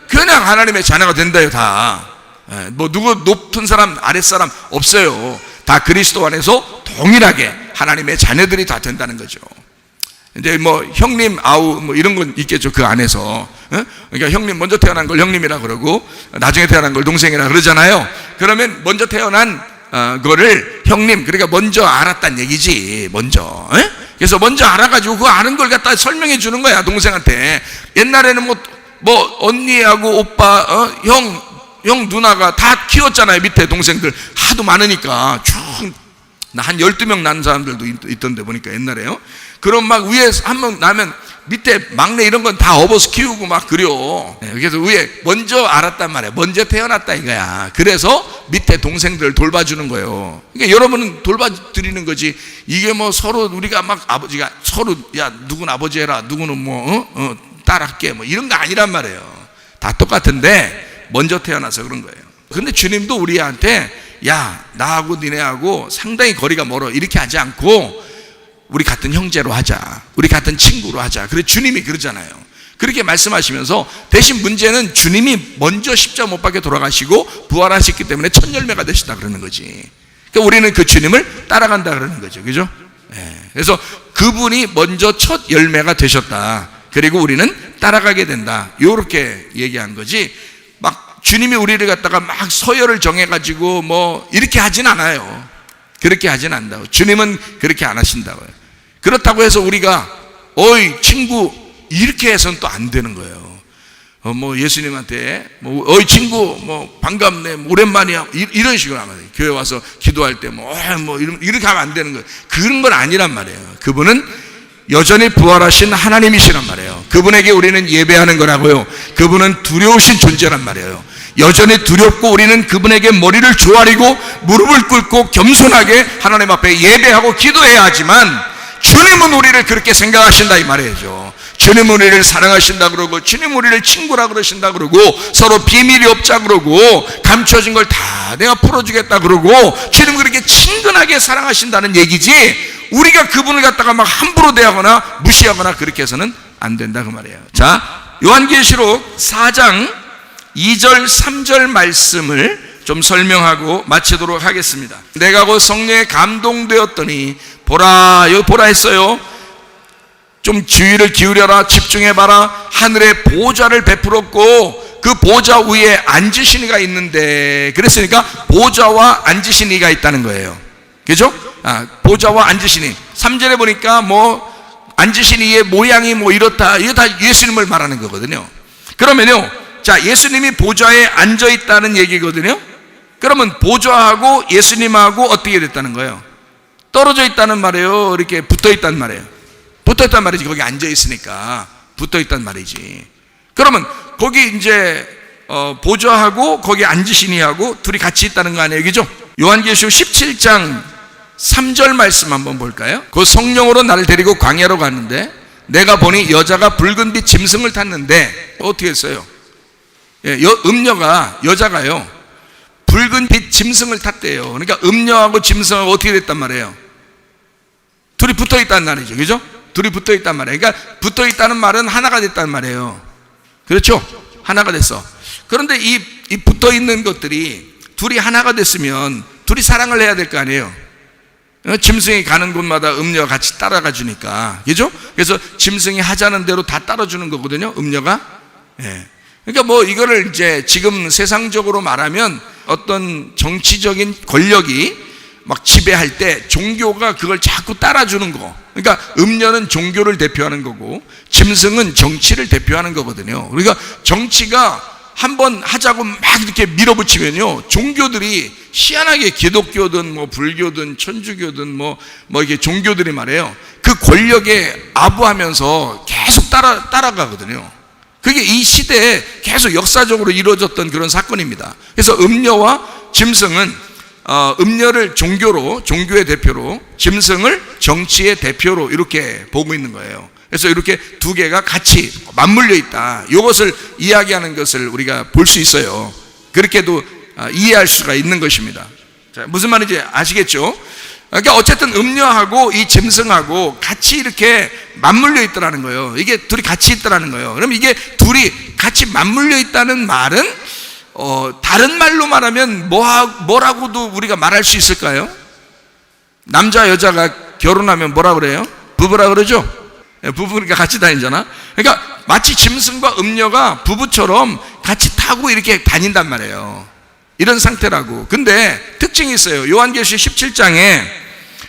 그냥 하나님의 자녀가 된다요. 다 뭐 누구 높은 사람 아랫사람 없어요. 다 그리스도 안에서 동일하게 하나님의 자녀들이 다 된다는 거죠. 이제 뭐 형님 아우 뭐 이런 건 있겠죠. 그 안에서. 그러니까 형님 먼저 태어난 걸 형님이라 그러고 나중에 태어난 걸 동생이라 그러잖아요. 그러면 먼저 태어난 거를 형님, 그러니까 먼저 알았단 얘기지. 먼저. 그래서 먼저 알아가지고 그 아는 걸 갖다 설명해 주는 거야, 동생한테. 옛날에는 뭐 언니하고 오빠, 형 누나가 다 키웠잖아요. 밑에 동생들 하도 많으니까 쭉 한 12명 낳은 사람들도 있던데 보니까 옛날에요. 그럼 막 위에 한 명 나면 밑에 막내 이런 건 다 업어서 키우고 막 그려. 그래서 위에 먼저 알았단 말이야. 먼저 태어났다 이거야. 그래서 밑에 동생들을 돌봐주는 거예요. 그러니까 여러분은 돌봐드리는 거지. 이게 뭐 서로 우리가 막 아버지가 서로 야 누구는 아버지 해라, 누구는 뭐 딸할게 뭐 이런 거 아니란 말이에요. 다 똑같은데 먼저 태어나서 그런 거예요. 근데 주님도 우리한테 야 나하고 니네하고 상당히 거리가 멀어 이렇게 하지 않고 우리 같은 형제로 하자, 우리 같은 친구로 하자. 그래 주님이 그러잖아요. 그렇게 말씀하시면서 대신 문제는 주님이 먼저 십자가 못 박혀 돌아가시고 부활하셨기 때문에 첫 열매가 되시다 그러는 거지. 그러니까 우리는 그 주님을 따라간다 그러는 거죠. 그죠? 그래서 그분이 먼저 첫 열매가 되셨다. 그리고 우리는 따라가게 된다. 이렇게 얘기한 거지. 막 주님이 우리를 갖다가 막 서열을 정해가지고 뭐 이렇게 하진 않아요. 그렇게 하진 않는다고. 주님은 그렇게 안 하신다고요. 그렇다고 해서 우리가 어이 친구 이렇게 해서는 또 안 되는 거예요. 뭐 예수님한테 뭐 어이 친구 뭐 반갑네 뭐 오랜만이야 이런 식으로 하면 돼요. 교회 와서 기도할 때 뭐 이렇게 하면 안 되는 거예요. 그런 건 아니란 말이에요. 그분은 여전히 부활하신 하나님이시란 말이에요. 그분에게 우리는 예배하는 거라고요. 그분은 두려우신 존재란 말이에요. 여전히 두렵고 우리는 그분에게 머리를 조아리고 무릎을 꿇고 겸손하게 하나님 앞에 예배하고 기도해야 하지만 주님은 우리를 그렇게 생각하신다 이 말이죠. 주님은 우리를 사랑하신다 그러고 주님은 우리를 친구라 그러신다 그러고 서로 비밀이 없자 그러고 감춰진 걸 다 내가 풀어주겠다 그러고 주님은 그렇게 친근하게 사랑하신다는 얘기지, 우리가 그분을 갖다가 막 함부로 대하거나 무시하거나 그렇게 해서는 안 된다 그 말이에요. 자, 요한계시록 4장 2절 3절 말씀을 좀 설명하고 마치도록 하겠습니다. 내가 곧 성령에 감동되었더니 보라, 여기 보라 했어요. 좀 주의를 기울여라, 집중해봐라. 하늘에 보좌를 베풀었고 그 보좌 위에 앉으신 이가 있는데, 그랬으니까 보좌와 앉으신 이가 있다는 거예요. 그죠? 보좌와 앉으신 이. 3절에 보니까 뭐 앉으신 이의 모양이 뭐 이렇다, 이거 다 예수님을 말하는 거거든요. 그러면요, 자, 예수님이 보좌에 앉아 있다는 얘기거든요. 그러면 보좌하고 예수님하고 어떻게 됐다는 거예요? 떨어져 있다는 말이에요? 이렇게 붙어 있단 말이에요? 붙어 있단 말이지. 거기 앉아 있으니까 붙어 있단 말이지. 그러면 거기 이제 보좌하고 거기 앉으시니하고 둘이 같이 있다는 거 아니에요? 그죠? 요한계시록 17장 3절 말씀 한번 볼까요? 그 성령으로 나를 데리고 광야로 갔는데 내가 보니 여자가 붉은 빛 짐승을 탔는데 어떻게 했어요? 음녀가, 여자가요 붉은 빛 짐승을 탔대요. 그러니까 음녀하고 짐승하고 어떻게 됐단 말이에요? 둘이 붙어 있다는 말이죠. 그죠? 둘이 붙어 있단 말이에요. 그러니까 붙어 있다는 말은 하나가 됐단 말이에요. 그렇죠? 하나가 됐어. 그런데 이 붙어 있는 것들이 둘이 하나가 됐으면 둘이 사랑을 해야 될 거 아니에요. 짐승이 가는 곳마다 음녀가 같이 따라가 주니까. 그죠? 그래서 짐승이 하자는 대로 다 따라주는 거거든요, 음녀가. 그러니까 뭐 이거를 이제 지금 세상적으로 말하면 어떤 정치적인 권력이 막 지배할 때 종교가 그걸 자꾸 따라주는 거. 그러니까 음녀는 종교를 대표하는 거고 짐승은 정치를 대표하는 거거든요. 그러니까 정치가 한번 하자고 막 이렇게 밀어붙이면요, 종교들이 희한하게 기독교든 뭐 불교든 천주교든 뭐 이게 종교들이 말이에요, 그 권력에 아부하면서 계속 따라가거든요. 그게 이 시대에 계속 역사적으로 이루어졌던 그런 사건입니다. 그래서 음녀와 짐승은 음녀를 종교의 대표로, 짐승을 정치의 대표로 이렇게 보고 있는 거예요. 그래서 이렇게 두 개가 같이 맞물려 있다, 이것을 이야기하는 것을 우리가 볼 수 있어요. 그렇게도 이해할 수가 있는 것입니다. 자, 무슨 말인지 아시겠죠? 그러니까 어쨌든 음녀하고 이 짐승하고 같이 이렇게 맞물려 있다라는 거예요. 이게 둘이 같이 있다라는 거예요. 그럼 이게 둘이 같이 맞물려 있다는 말은 다른 말로 말하면 뭐라고도 우리가 말할 수 있을까요? 남자 여자가 결혼하면 뭐라 그래요? 부부라 그러죠? 부부니까 같이 다니잖아. 그러니까 마치 짐승과 음녀가 부부처럼 같이 타고 이렇게 다닌단 말이에요. 이런 상태라고. 근데 특징이 있어요. 요한계시록 17장에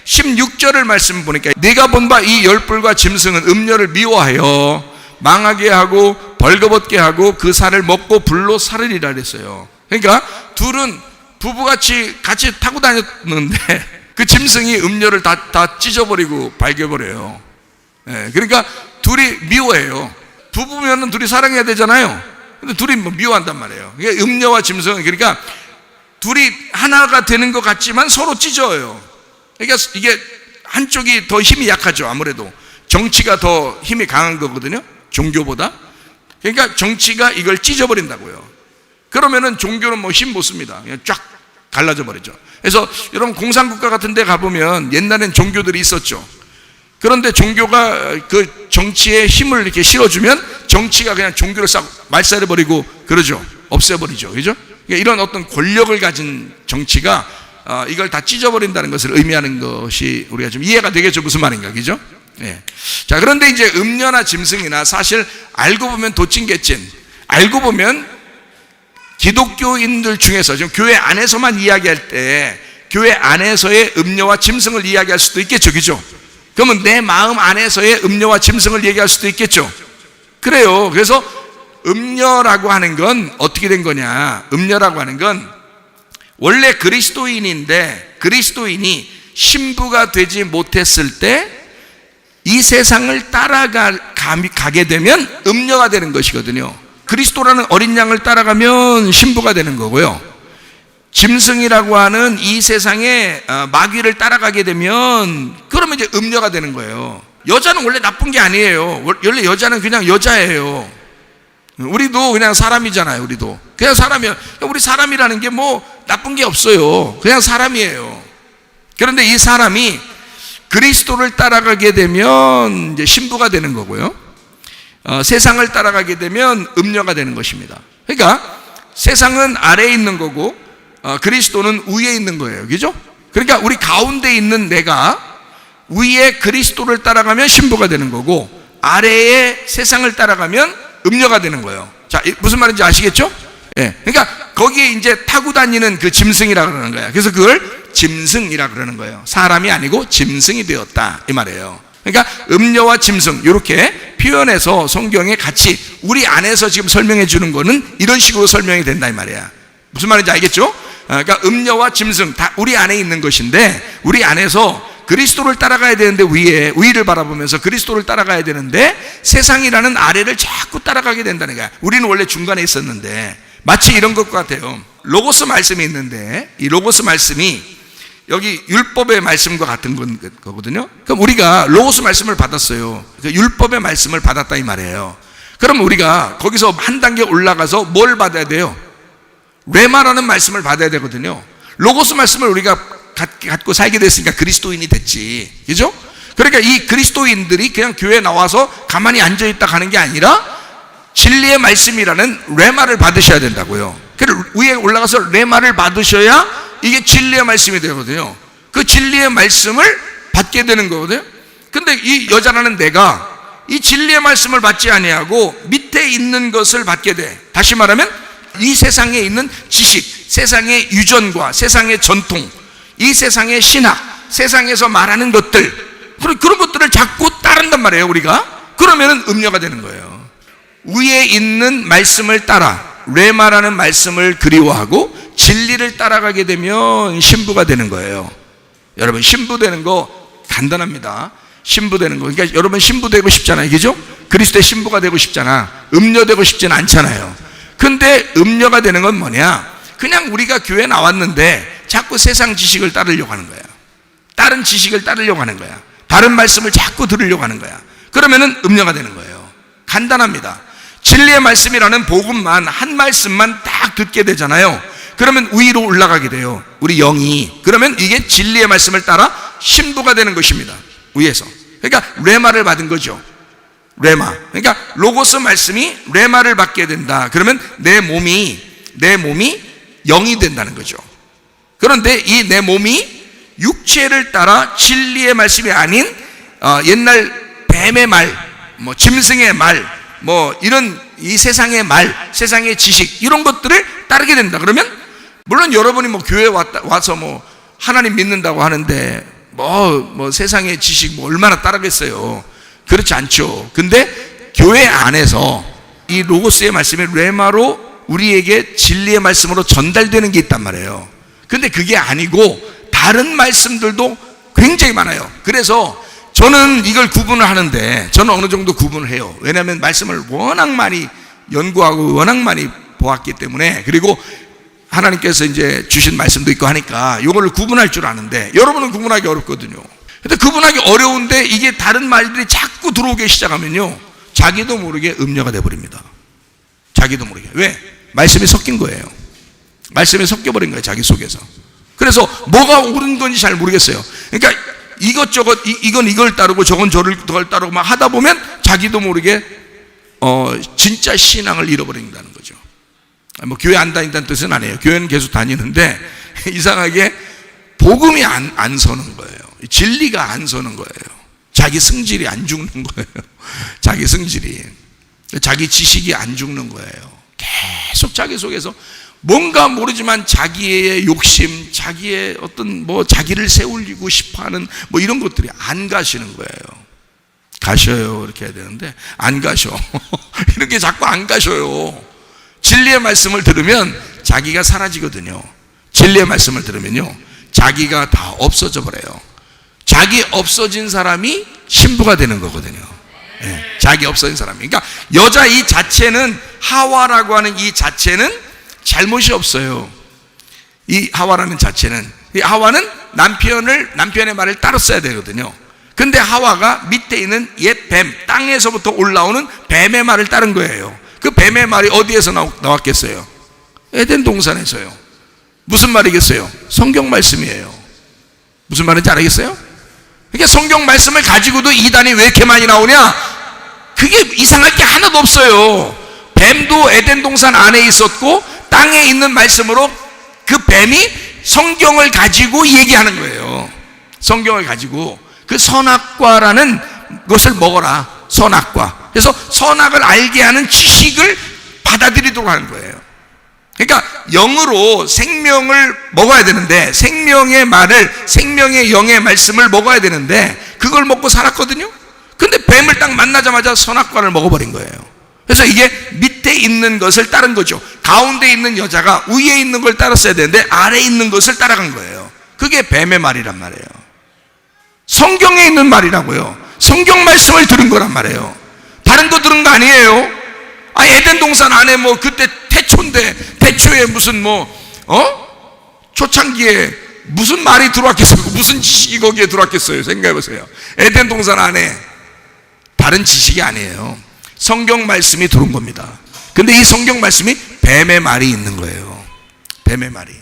16절을 말씀 보니까 네가 본 바 이 열불과 짐승은 음녀를 미워하여 망하게 하고 벌거벗게 하고 그 살을 먹고 불로 사르리라 그랬어요. 그러니까 둘은 부부같이 같이 타고 다녔는데 그 짐승이 음녀를 다 찢어버리고 발겨버려요. 그러니까 둘이 미워해요. 부부면은 둘이 사랑해야 되잖아요. 근데 둘이 미워한단 말이에요. 그러니까 음녀와 짐승은, 그러니까 둘이 하나가 되는 것 같지만 서로 찢어요. 그러니까 이게 한쪽이 더 힘이 약하죠. 아무래도 정치가 더 힘이 강한 거거든요, 종교보다. 그러니까 정치가 이걸 찢어버린다고요. 그러면은 종교는 뭐 힘 못 씁니다. 그냥 쫙 갈라져 버리죠. 그래서 여러분 공산국가 같은 데 가보면 옛날엔 종교들이 있었죠. 그런데 종교가 그 정치에 힘을 이렇게 실어주면 정치가 그냥 종교를 싹 말살해버리고 그러죠. 없애버리죠. 그죠? 그러니까 이런 어떤 권력을 가진 정치가 이걸 다 찢어버린다는 것을 의미하는 것이 우리가 좀 이해가 되겠죠. 무슨 말인가. 그죠? 예. 자, 그런데 이제 음녀나 짐승이나 사실 알고 보면 도찐개찐, 알고 보면 기독교인들 중에서 지금 교회 안에서만 이야기할 때 교회 안에서의 음녀와 짐승을 이야기할 수도 있겠죠. 그죠? 그러면 내 마음 안에서의 음녀와 짐승을 얘기할 수도 있겠죠. 그래요. 그래서 음녀라고 하는 건 어떻게 된 거냐. 음녀라고 하는 건 원래 그리스도인인데 그리스도인이 신부가 되지 못했을 때 이 세상을 따라가게 되면 음녀가 되는 것이거든요. 그리스도라는 어린 양을 따라가면 신부가 되는 거고요. 짐승이라고 하는 이 세상의 마귀를 따라가게 되면 그러면 이제 음녀가 되는 거예요. 여자는 원래 나쁜 게 아니에요. 원래 여자는 그냥 여자예요. 우리도 그냥 사람이잖아요. 우리도 그냥 사람이야. 우리 사람이라는 게 뭐 나쁜 게 없어요. 그냥 사람이에요. 그런데 이 사람이 그리스도를 따라가게 되면 이제 신부가 되는 거고요. 세상을 따라가게 되면 음녀가 되는 것입니다. 그러니까 세상은 아래에 있는 거고 그리스도는 위에 있는 거예요. 그죠? 그러니까 우리 가운데 있는 내가 위에 그리스도를 따라가면 신부가 되는 거고 아래에 세상을 따라가면 음녀가 되는 거예요. 자, 무슨 말인지 아시겠죠? 예. 그러니까 거기에 이제 타고 다니는 그 짐승이라 그러는 거야. 그래서 그걸 짐승이라 그러는 거예요. 사람이 아니고 짐승이 되었다 이 말이에요. 그러니까 음녀와 짐승 이렇게 표현해서 성경에 같이 우리 안에서 지금 설명해 주는 거는 이런 식으로 설명이 된다 이 말이야. 무슨 말인지 알겠죠? 그러니까 음녀와 짐승 다 우리 안에 있는 것인데 우리 안에서 그리스도를 따라가야 되는데 위를 바라보면서 그리스도를 따라가야 되는데 세상이라는 아래를 자꾸 따라가게 된다는 거야. 우리는 원래 중간에 있었는데 마치 이런 것 같아요. 로고스 말씀이 있는데 이 로고스 말씀이 여기 율법의 말씀과 같은 거거든요. 그럼 우리가 로고스 말씀을 받았어요. 그 율법의 말씀을 받았다 이 말이에요. 그럼 우리가 거기서 한 단계 올라가서 뭘 받아야 돼요? 레마라는 말씀을 받아야 되거든요. 로고스 말씀을 우리가 갖고 살게 됐으니까 그리스도인이 됐지. 그죠? 그러니까 이 그리스도인들이 그냥 교회에 나와서 가만히 앉아있다 가는 게 아니라 진리의 말씀이라는 레마를 받으셔야 된다고요. 그래서 위에 올라가서 레마를 받으셔야 이게 진리의 말씀이 되거든요. 그 진리의 말씀을 받게 되는 거거든요. 근데 이 여자라는 내가 이 진리의 말씀을 받지 아니하고 밑에 있는 것을 받게 돼. 다시 말하면 이 세상에 있는 지식, 세상의 유전과 세상의 전통 이 세상의 신학, 세상에서 말하는 것들, 그런 것들을 자꾸 따른단 말이에요, 우리가. 그러면은 음녀가 되는 거예요. 위에 있는 말씀을 따라, 레마라는 말씀을 그리워하고 진리를 따라가게 되면 신부가 되는 거예요. 여러분, 신부 되는 거 간단합니다. 신부 되는 거. 그러니까 여러분 신부 되고 싶잖아요, 그죠? 그리스도의 신부가 되고 싶잖아. 음녀 되고 싶지는 않잖아요. 근데 음녀가 되는 건 뭐냐? 그냥 우리가 교회 나왔는데 자꾸 세상 지식을 따르려고 하는 거야. 다른 지식을 따르려고 하는 거야. 다른 말씀을 자꾸 들으려고 하는 거야. 그러면은 음녀가 되는 거예요. 간단합니다. 진리의 말씀이라는 복음만, 한 말씀만 딱 듣게 되잖아요. 그러면 위로 올라가게 돼요, 우리 영이. 그러면 이게 진리의 말씀을 따라 신부가 되는 것입니다, 위에서. 그러니까 레마를 받은 거죠. 레마. 그러니까 로고스 말씀이 레마를 받게 된다. 그러면 내 몸이 영이 된다는 거죠. 그런데 이 내 몸이 육체를 따라 진리의 말씀이 아닌 옛날 뱀의 말, 뭐 짐승의 말, 뭐 이런 이 세상의 말, 세상의 지식, 이런 것들을 따르게 된다. 그러면 물론 여러분이 뭐 교회 와서 뭐 하나님 믿는다고 하는데 뭐 세상의 지식 뭐 얼마나 따르겠어요. 그렇지 않죠. 근데 교회 안에서 이 로고스의 말씀이 레마로 우리에게 진리의 말씀으로 전달되는 게 있단 말이에요. 근데 그게 아니고 다른 말씀들도 굉장히 많아요. 그래서 저는 이걸 구분을 하는데, 저는 어느 정도 구분을 해요. 왜냐하면 말씀을 워낙 많이 연구하고 워낙 많이 보았기 때문에, 그리고 하나님께서 이제 주신 말씀도 있고 하니까 이거를 구분할 줄 아는데, 여러분은 구분하기 어렵거든요. 근데 구분하기 어려운데 이게 다른 말들이 자꾸 들어오기 시작하면요, 자기도 모르게 음녀가 돼버립니다. 자기도 모르게. 왜? 말씀이 섞인 거예요. 말씀이 섞여버린 거예요, 자기 속에서. 그래서 뭐가 옳은 건지 잘 모르겠어요. 그러니까 이것저것, 이건 이걸 따르고 저건 저걸 따르고 막 하다 보면 자기도 모르게 진짜 신앙을 잃어버린다는 거죠. 뭐 교회 안 다닌다는 뜻은 아니에요. 교회는 계속 다니는데 이상하게 복음이 안 서는 거예요. 진리가 안 서는 거예요. 자기 승질이 안 죽는 거예요. 자기 승질이, 자기 지식이 안 죽는 거예요. 계속 자기 속에서 뭔가 모르지만 자기의 욕심, 자기의 어떤 뭐 자기를 세우고 싶어하는 뭐 이런 것들이 안 가시는 거예요. 가셔요 이렇게 해야 되는데 안 가셔. 이렇게 자꾸 안 가셔요. 진리의 말씀을 들으면 자기가 사라지거든요. 진리의 말씀을 들으면요, 자기가 다 없어져 버려요. 자기 없어진 사람이 신부가 되는 거거든요. 네, 자기 없어진 사람이. 그러니까 여자 이 자체는, 하와라고 하는 이 자체는 잘못이 없어요. 이 하와라는 자체는, 이 하와는 남편의 말을 따랐어야 되거든요. 근데 하와가 밑에 있는 옛 뱀, 땅에서부터 올라오는 뱀의 말을 따른 거예요. 그 뱀의 말이 어디에서 나왔겠어요? 에덴 동산에서요. 무슨 말이겠어요? 성경 말씀이에요. 무슨 말인지 알겠어요? 그러니까 성경 말씀을 가지고도 이단이 왜 이렇게 많이 나오냐? 그게 이상할 게 하나도 없어요. 뱀도 에덴 동산 안에 있었고 땅에 있는 말씀으로 그 뱀이 성경을 가지고 얘기하는 거예요. 성경을 가지고 그 선악과라는 것을 먹어라. 선악과. 그래서 선악을 알게 하는 지식을 받아들이도록 하는 거예요. 그러니까 영으로 생명을 먹어야 되는데, 생명의 말을, 생명의 영의 말씀을 먹어야 되는데 그걸 먹고 살았거든요. 근데 뱀을 딱 만나자마자 선악과를 먹어버린 거예요. 그래서 이게 밑에 있는 것을 따른 거죠. 가운데 있는 여자가 위에 있는 걸 따랐어야 되는데 아래에 있는 것을 따라간 거예요. 그게 뱀의 말이란 말이에요. 성경에 있는 말이라고요. 성경 말씀을 들은 거란 말이에요. 다른 거 들은 거 아니에요. 에덴 동산 안에 뭐 그때 태초에 무슨 초창기에 무슨 말이 들어왔겠어요? 무슨 지식이 거기에 들어왔겠어요? 생각해 보세요. 에덴 동산 안에 다른 지식이 아니에요. 성경 말씀이 들어온 겁니다. 근데 이 성경 말씀이 뱀의 말이 있는 거예요. 뱀의 말이.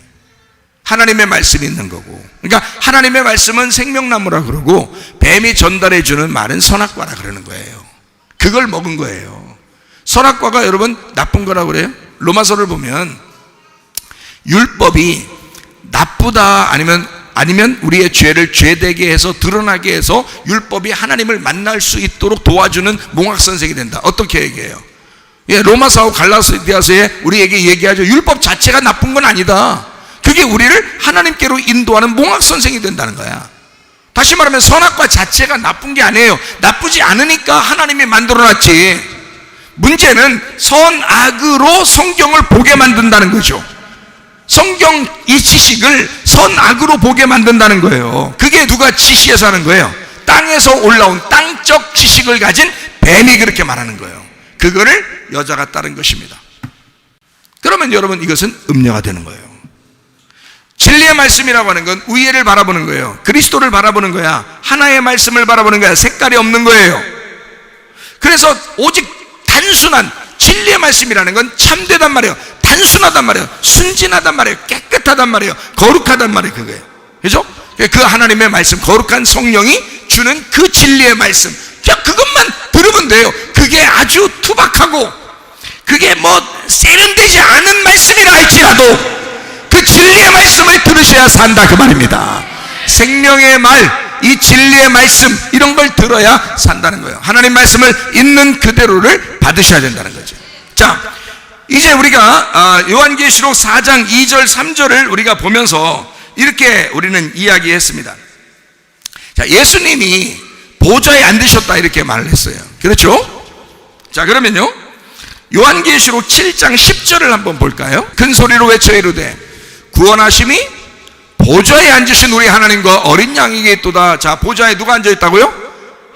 하나님의 말씀이 있는 거고. 그러니까 하나님의 말씀은 생명나무라 그러고 뱀이 전달해 주는 말은 선악과라 그러는 거예요. 그걸 먹은 거예요. 선악과가 여러분 나쁜 거라고 그래요? 로마서를 보면 율법이 나쁘다 아니면 우리의 죄를 죄되게 해서 드러나게 해서 율법이 하나님을 만날 수 있도록 도와주는 몽학선생이 된다. 어떻게 얘기해요? 로마서하고 갈라디아서에 우리에게 얘기하죠. 율법 자체가 나쁜 건 아니다. 그게 그게 우리를 하나님께로 인도하는 몽학선생이 된다는 거야. 다시 말하면 선악과 자체가 나쁜 게 아니에요. 나쁘지 않으니까 하나님이 만들어놨지. 문제는 선악으로 성경을 보게 만든다는 거죠. 성경 이 지식을 선악으로 보게 만든다는 거예요. 그게 누가 지시해서 하는 거예요? 땅에서 올라온 땅적 지식을 가진 뱀이 그렇게 말하는 거예요. 그거를 여자가 따른 것입니다. 그러면 여러분, 이것은 음녀가 되는 거예요. 진리의 말씀이라고 하는 건 위에를 바라보는 거예요. 그리스도를 바라보는 거야. 하나의 말씀을 바라보는 거야. 색깔이 없는 거예요. 그래서 오직 단순한 진리의 말씀이라는 건 참되단 말이에요. 단순하단 말이에요. 순진하단 말이에요. 깨끗하단 말이에요. 거룩하단 말이에요. 그거예요. 그죠? 그 하나님의 말씀, 거룩한 성령이 주는 그 진리의 말씀, 그것만 들으면 돼요. 그게 아주 투박하고 그게 세련되지 않은 말씀이라 할지라도 그 진리의 말씀을 들으셔야 산다, 그 말입니다. 생명의 말, 이 진리의 말씀, 이런 걸 들어야 산다는 거예요. 하나님 말씀을 있는 그대로를 받으셔야 된다는 거죠. 자, 이제 우리가 요한계시록 4장 2절 3절을 우리가 보면서 이렇게 우리는 이야기했습니다. 자, 예수님이 보좌에 앉으셨다, 이렇게 말을 했어요. 그렇죠? 자, 그러면요, 요한계시록 7장 10절을 한번 볼까요? 큰 소리로 외쳐 이르되 구원하심이 보좌에 앉으신 우리 하나님과 어린 양에게 있도다. 자, 보좌에 누가 앉아있다고요?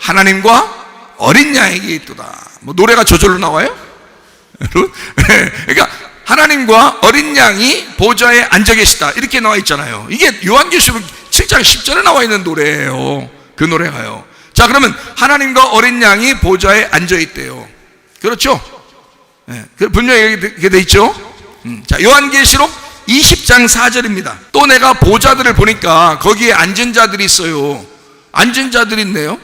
하나님과 어린 양에게 있도다. 노래가 저절로 나와요? 그러니까 하나님과 어린 양이 보좌에 앉아 계시다, 이렇게 나와 있잖아요. 이게 요한계시록 7장 10절에 나와 있는 노래예요. 그 노래가요. 자, 그러면 하나님과 어린 양이 보좌에 앉아 있대요. 그렇죠? 네, 분명히 이렇게 돼 있죠. 자, 요한계시록 20장 4절입니다. 또 내가 보좌들을 보니까 거기에 앉은 자들이 있어요. 앉은 자들이 있네요.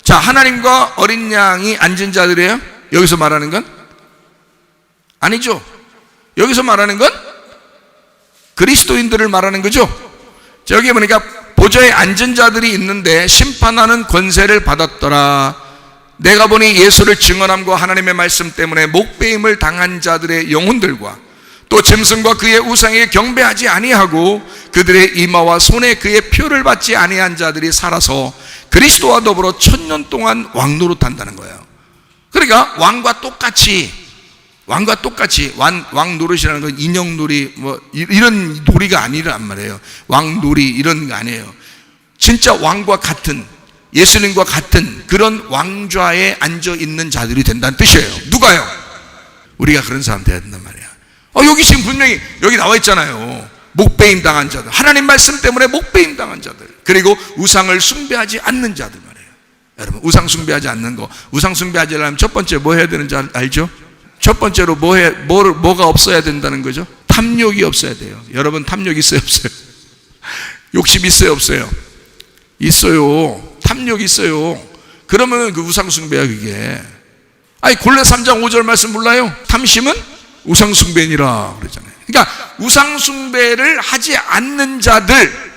자, 하나님과 어린 양이 앉은 자들이에요? 여기서 말하는 건? 아니죠. 여기서 말하는 건 그리스도인들을 말하는 거죠. 자, 여기 보니까 보좌에 앉은 자들이 있는데 심판하는 권세를 받았더라. 내가 보니 예수를 증언함과 하나님의 말씀 때문에 목배임을 당한 자들의 영혼들과 또 짐승과 그의 우상에게 경배하지 아니하고 그들의 이마와 손에 그의 표를 받지 아니한 자들이 살아서 그리스도와 더불어 1000년 동안 왕노릇한다는 거예요. 그러니까 왕과 똑같이 왕 노릇이라는 건 인형놀이 이런 놀이가 아니란 말이에요. 왕놀이 이런 거 아니에요. 진짜 왕과 같은, 예수님과 같은 그런 왕좌에 앉아 있는 자들이 된다는 뜻이에요. 누가요? 우리가 그런 사람 돼야 된단 말이에요. 여기 지금 분명히 여기 나와 있잖아요. 목배임 당한 자들, 하나님 말씀 때문에 목배임 당한 자들, 그리고 우상을 숭배하지 않는 자들 말이에요. 여러분, 우상 숭배하지 않는 거, 우상 숭배하지 않으면 첫 번째 뭐 해야 되는지 알죠? 첫 번째로 뭐가 없어야 된다는 거죠? 탐욕이 없어야 돼요. 여러분, 탐욕 있어요, 없어요? 욕심 있어요, 없어요? 있어요. 탐욕 있어요. 그러면 그 우상 숭배야, 그게. 골레 3장 5절 말씀 몰라요? 탐심은 우상 숭배니라 그러잖아요. 그러니까 우상 숭배를 하지 않는 자들,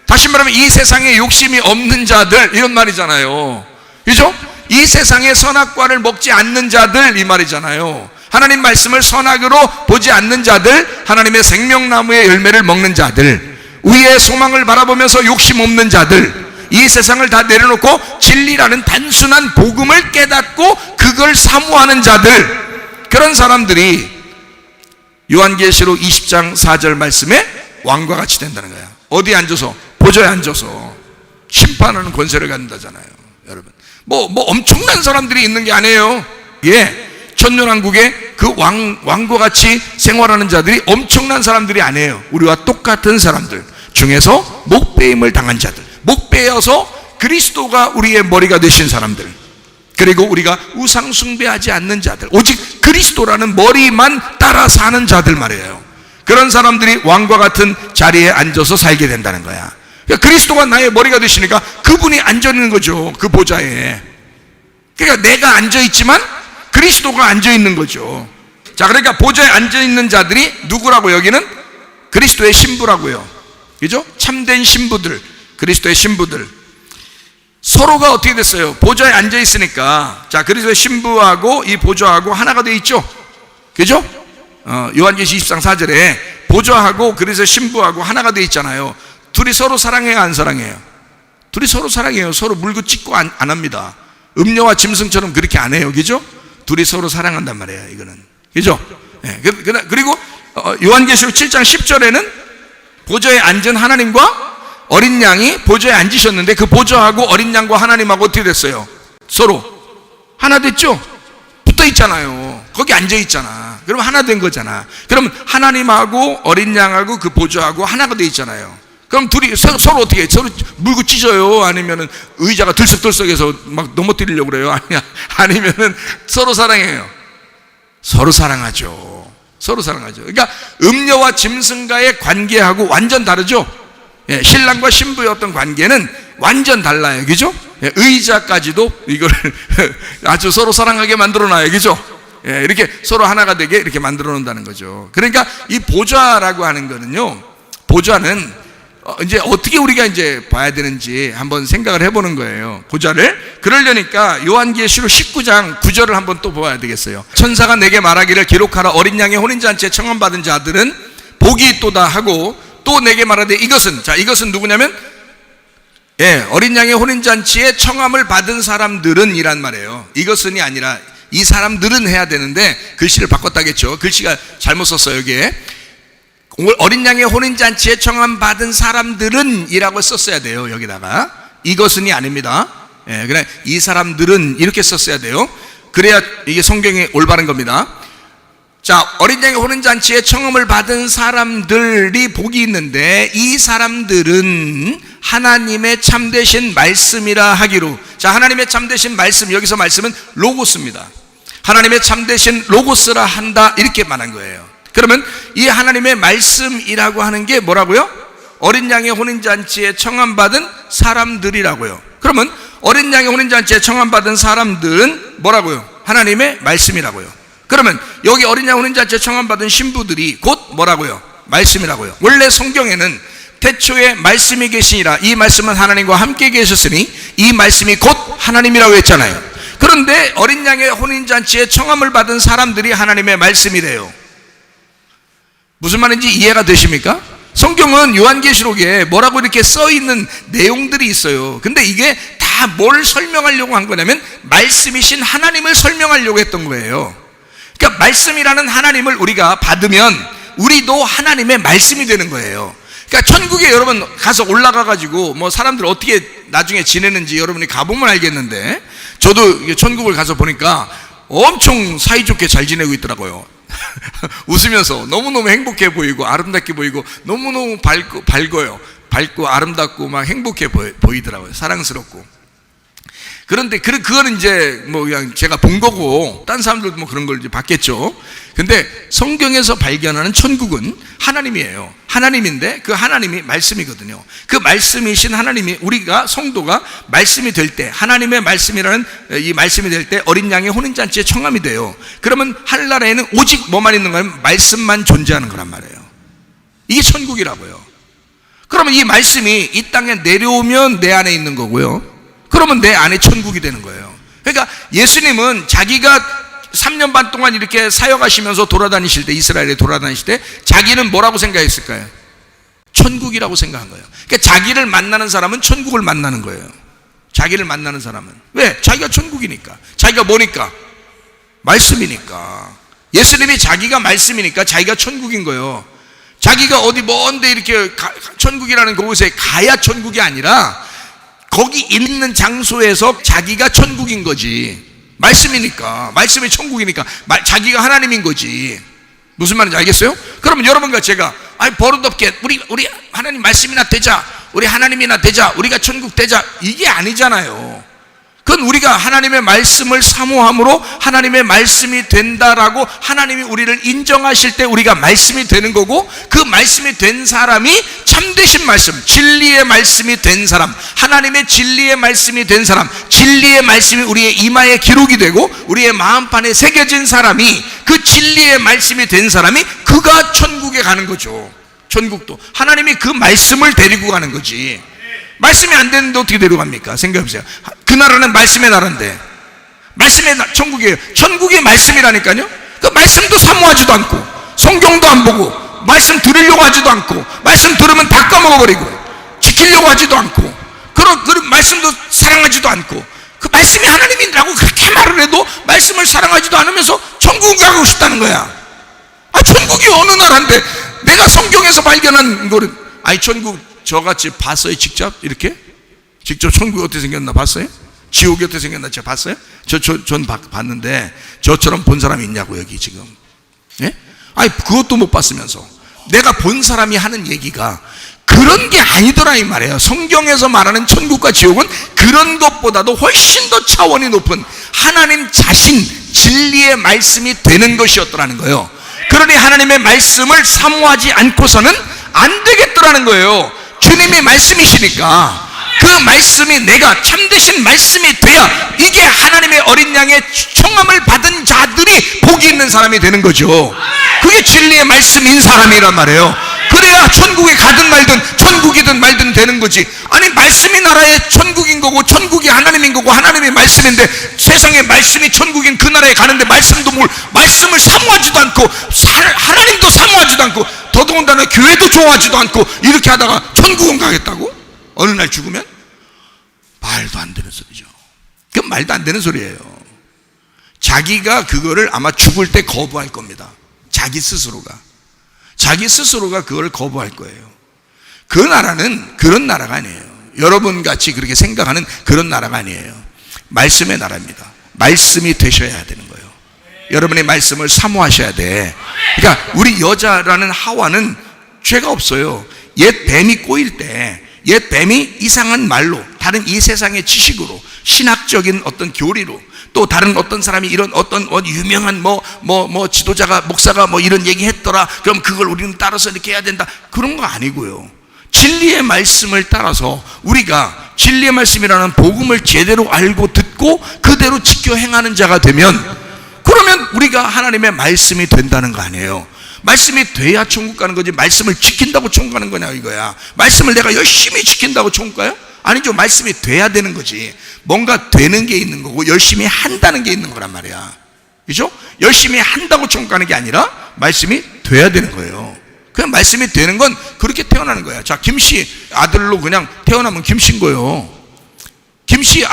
다시 말하면 이 세상에 욕심이 없는 자들, 이런 말이잖아요. 그죠? 이 세상에 선악과를 먹지 않는 자들, 이 말이잖아요. 하나님 말씀을 선악으로 보지 않는 자들, 하나님의 생명나무의 열매를 먹는 자들, 위의 소망을 바라보면서 욕심 없는 자들, 이 세상을 다 내려놓고 진리라는 단순한 복음을 깨닫고 그걸 사모하는 자들, 그런 사람들이 요한계시록 20장 4절 말씀에 왕과 같이 된다는 거야. 어디에 앉아서? 보좌에 앉아서 심판하는 권세를 갖는다잖아요. 여러분, 뭐 엄청난 사람들이 있는 게 아니에요. 천년왕국에 그 왕과 같이 생활하는 자들이 엄청난 사람들이 아니에요. 우리와 똑같은 사람들 중에서 목배임을 당한 자들, 목배여서 그리스도가 우리의 머리가 되신 사람들, 그리고 우리가 우상 숭배하지 않는 자들, 오직 그리스도라는 머리만 따라 사는 자들 말이에요. 그런 사람들이 왕과 같은 자리에 앉아서 살게 된다는 거야. 그러니까 그리스도가 나의 머리가 되시니까 그분이 앉아 있는 거죠, 그 보좌에. 그러니까 내가 앉아 있지만 그리스도가 앉아 있는 거죠. 자, 그러니까 보좌에 앉아 있는 자들이 누구라고? 여기는 그리스도의 신부라고요. 그죠? 참된 신부들, 그리스도의 신부들. 서로가 어떻게 됐어요? 보좌에 앉아 있으니까, 자, 그리스도의 신부하고 이 보좌하고 하나가 되어 있죠. 그죠? 요한계시 20장 4절에 보좌하고 그래서 신부하고 하나가 돼 있잖아요. 둘이 서로 사랑해요, 안 사랑해요? 둘이 서로 사랑해요. 서로 물고 찢고 안 합니다. 음녀와 짐승처럼 그렇게 안 해요, 그죠? 둘이 서로 사랑한단 말이에요, 이거는, 그죠? 네. 그리고 요한계시록 7장 10절에는 보좌에 앉은 하나님과 어린 양이 보좌에 앉으셨는데 그 보좌하고 어린 양과 하나님하고 어떻게 됐어요? 서로 하나 됐죠? 붙어 있잖아요. 거기 앉아 있잖아. 그럼 하나 된 거잖아. 그럼 하나님하고 어린 양하고 그 보좌하고 하나가 돼 있잖아요. 그럼 둘이 서로 어떻게 해요? 서로 물고 찢어요? 아니면은 의자가 들썩들썩해서 막 넘어뜨리려고 그래요? 아니면은 서로 사랑해요? 서로 사랑하죠. 서로 사랑하죠. 그러니까 음녀와 짐승과의 관계하고 완전 다르죠? 예, 신랑과 신부의 어떤 관계는 완전 달라요, 그죠? 예, 의자까지도 이거를 아주 서로 사랑하게 만들어놔요, 그죠? 예, 이렇게 서로 하나가 되게 이렇게 만들어 놓는다는 거죠. 그러니까 이 보좌라고 하는 거는요, 보좌는 이제 어떻게 우리가 이제 봐야 되는지 한번 생각을 해보는 거예요. 보좌를. 그러려니까 요한계시록 19장 9절을 한번 또 보아야 되겠어요. 천사가 내게 말하기를 기록하라. 어린 양의 혼인잔치에 청함받은 자들은 복이 있도다 하고 또 내게 말하되 이것은, 자, 이것은 누구냐면, 예, 어린 양의 혼인잔치에 청함을 받은 사람들은 이란 말이에요. 이것은이 아니라 이 사람들은 해야 되는데 글씨를 바꿨다겠죠. 글씨가 잘못 썼어요, 여기에. 어린 양의 혼인잔치에 청함받은 사람들은 이라고 썼어야 돼요, 여기다가. 이것은이 아닙니다. 예, 그래, 이 사람들은 이렇게 썼어야 돼요. 그래야 이게 성경이 올바른 겁니다. 자, 어린 양의 혼인잔치에 청함을 받은 사람들이 복이 있는데 이 사람들은 하나님의 참되신 말씀이라 하기로. 자, 하나님의 참되신 말씀, 여기서 말씀은 로고스입니다. 하나님의 참되신 로고스라 한다, 이렇게 말한 거예요. 그러면 이 하나님의 말씀이라고 하는 게 뭐라고요? 어린 양의 혼인잔치에 청함받은 사람들이라고요. 그러면 어린 양의 혼인잔치에 청함받은 사람들은 뭐라고요? 하나님의 말씀이라고요. 그러면 여기 어린 양 혼인잔치에 청함받은 신부들이 곧 뭐라고요? 말씀이라고요. 원래 성경에는 태초에 말씀이 계시니라, 이 말씀은 하나님과 함께 계셨으니 이 말씀이 곧 하나님이라고 했잖아요. 그런데 어린 양의 혼인잔치에 청함을 받은 사람들이 하나님의 말씀이래요. 무슨 말인지 이해가 되십니까? 성경은 요한계시록에 뭐라고 이렇게 써있는 내용들이 있어요. 근데 이게 다 뭘 설명하려고 한 거냐면 말씀이신 하나님을 설명하려고 했던 거예요. 그러니까 말씀이라는 하나님을 우리가 받으면 우리도 하나님의 말씀이 되는 거예요. 그러니까 천국에 여러분 가서 올라가가지고 뭐 사람들 어떻게 나중에 지내는지 여러분이 가보면 알겠는데, 저도 천국을 가서 보니까 엄청 사이좋게 잘 지내고 있더라고요. 웃으면서 너무너무 행복해 보이고 아름답게 보이고 너무너무 밝고 아름답고 막 행복해 보이더라고요. 사랑스럽고. 그런데 그거는 이제 뭐 그냥 제가 본 거고 딴 사람들도 뭐 그런 걸 이제 봤겠죠. 근데 성경에서 발견하는 천국은 하나님이에요. 하나님인데 그 하나님이 말씀이거든요. 그 말씀이신 하나님이, 우리가 성도가 말씀이 될 때, 하나님의 말씀이라는 이 말씀이 될 때 어린 양의 혼인잔치에 청함이 돼요. 그러면 하늘나라에는 오직 뭐만 있는 거냐면 말씀만 존재하는 거란 말이에요. 이게 천국이라고요. 그러면 이 말씀이 이 땅에 내려오면 내 안에 있는 거고요. 그러면 내 안에 천국이 되는 거예요. 그러니까 예수님은 자기가 3년 반 동안 이렇게 사역하시면서 돌아다니실 때, 이스라엘에 돌아다니실 때 자기는 뭐라고 생각했을까요? 천국이라고 생각한 거예요. 그러니까 자기를 만나는 사람은 천국을 만나는 거예요. 자기를 만나는 사람은. 왜? 자기가 천국이니까. 자기가 뭐니까? 말씀이니까. 예수님이 자기가 말씀이니까 자기가 천국인 거예요. 자기가 어디 먼데 이렇게 천국이라는 곳에 가야 천국이 아니라 거기 있는 장소에서 자기가 천국인 거지. 말씀이니까, 말씀이 천국이니까 자기가 하나님인 거지. 무슨 말인지 알겠어요? 그러면 여러분과 제가 버릇없게 우리 하나님 말씀이나 되자, 우리 하나님이나 되자, 우리가 천국 되자, 이게 아니잖아요. 그건 우리가 하나님의 말씀을 사모함으로 하나님의 말씀이 된다라고 하나님이 우리를 인정하실 때 우리가 말씀이 되는 거고, 그 말씀이 된 사람이 참되신 말씀, 진리의 말씀이 된 사람, 하나님의 진리의 말씀이 된 사람, 진리의 말씀이 우리의 이마에 기록이 되고 우리의 마음판에 새겨진 사람이, 그 진리의 말씀이 된 사람이 그가 천국에 가는 거죠. 천국도 하나님이 그 말씀을 데리고 가는 거지. 말씀이 안 되는데 어떻게 데려갑니까? 생각해보세요. 그 나라는 말씀의 나라인데, 말씀의 천국이에요. 천국이 말씀이라니까요. 그 말씀도 사모하지도 않고 성경도 안 보고 말씀 들으려고 하지도 않고, 말씀 들으면 다 까먹어버리고, 지키려고 하지도 않고, 그런 말씀도 사랑하지도 않고, 그 말씀이 하나님이라고 그렇게 말을 해도 말씀을 사랑하지도 않으면서 천국을 가고 싶다는 거야. 천국이 어느 나라인데, 내가 성경에서 발견한 거를, 천국 저같이 봤어요? 직접? 이렇게? 직접 천국이 어떻게 생겼나 봤어요? 지옥이 어떻게 생겼나 제가 봤어요? 전 봤는데, 저처럼 본 사람이 있냐고, 여기 지금. 예? 그것도 못 봤으면서. 내가 본 사람이 하는 얘기가 그런 게 아니더라, 이 말이에요. 성경에서 말하는 천국과 지옥은 그런 것보다도 훨씬 더 차원이 높은 하나님 자신, 진리의 말씀이 되는 것이었더라는 거예요. 그러니 하나님의 말씀을 사모하지 않고서는 안 되겠더라는 거예요. 주님의 말씀이시니까 그 말씀이 내가 참되신 말씀이 돼야 이게 하나님의 어린 양의 청함을 받은 자들이 복이 있는 사람이 되는 거죠. 그게 진리의 말씀인 사람이란 말이에요. 그래야 천국에 가든 말든, 천국이든 말든 되는 거지. 말씀이 나라의 천국인 거고, 천국이 하나님인 거고, 하나님의 말씀인데, 세상에 말씀이 천국인 그 나라에 가는데 말씀을 사모하지도 않고, 하나님도 사모하지도 않고, 더더군다나 교회도 좋아하지도 않고, 이렇게 하다가 천국은 가겠다고? 어느 날 죽으면? 말도 안 되는 소리죠. 그건 말도 안 되는 소리예요. 자기가 그거를 아마 죽을 때 거부할 겁니다. 자기 스스로가 그걸 거부할 거예요. 그 나라는 그런 나라가 아니에요. 여러분 같이 그렇게 생각하는 그런 나라가 아니에요. 말씀의 나라입니다. 말씀이 되셔야 되는 거예요. 여러분의 말씀을 사모하셔야 돼. 그러니까 우리 여자라는 하와는 죄가 없어요. 옛 뱀이 꼬일 때, 옛 뱀이 이상한 말로, 다른 이 세상의 지식으로, 신학적인 어떤 교리로, 또 다른 어떤 사람이 이런 어떤 유명한 지도자가, 목사가 이런 얘기 했더라, 그럼 그걸 우리는 따라서 이렇게 해야 된다, 그런 거 아니고요. 진리의 말씀을 따라서 우리가 진리의 말씀이라는 복음을 제대로 알고 듣고 그대로 지켜 행하는 자가 되면, 그러면 우리가 하나님의 말씀이 된다는 거 아니에요. 말씀이 돼야 천국 가는 거지, 말씀을 지킨다고 천국 가는 거냐 이거야. 말씀을 내가 열심히 지킨다고 천국 가요? 아니죠. 말씀이 돼야 되는 거지. 뭔가 되는 게 있는 거고 열심히 한다는 게 있는 거란 말이야. 그죠? 열심히 한다고 천국 가는 게 아니라 말씀이 돼야 되는 거예요. 그냥 말씀이 되는 건 그렇게 태어나는 거야. 자, 김씨 아들로 그냥 태어나면 김씨인 거예요. 김씨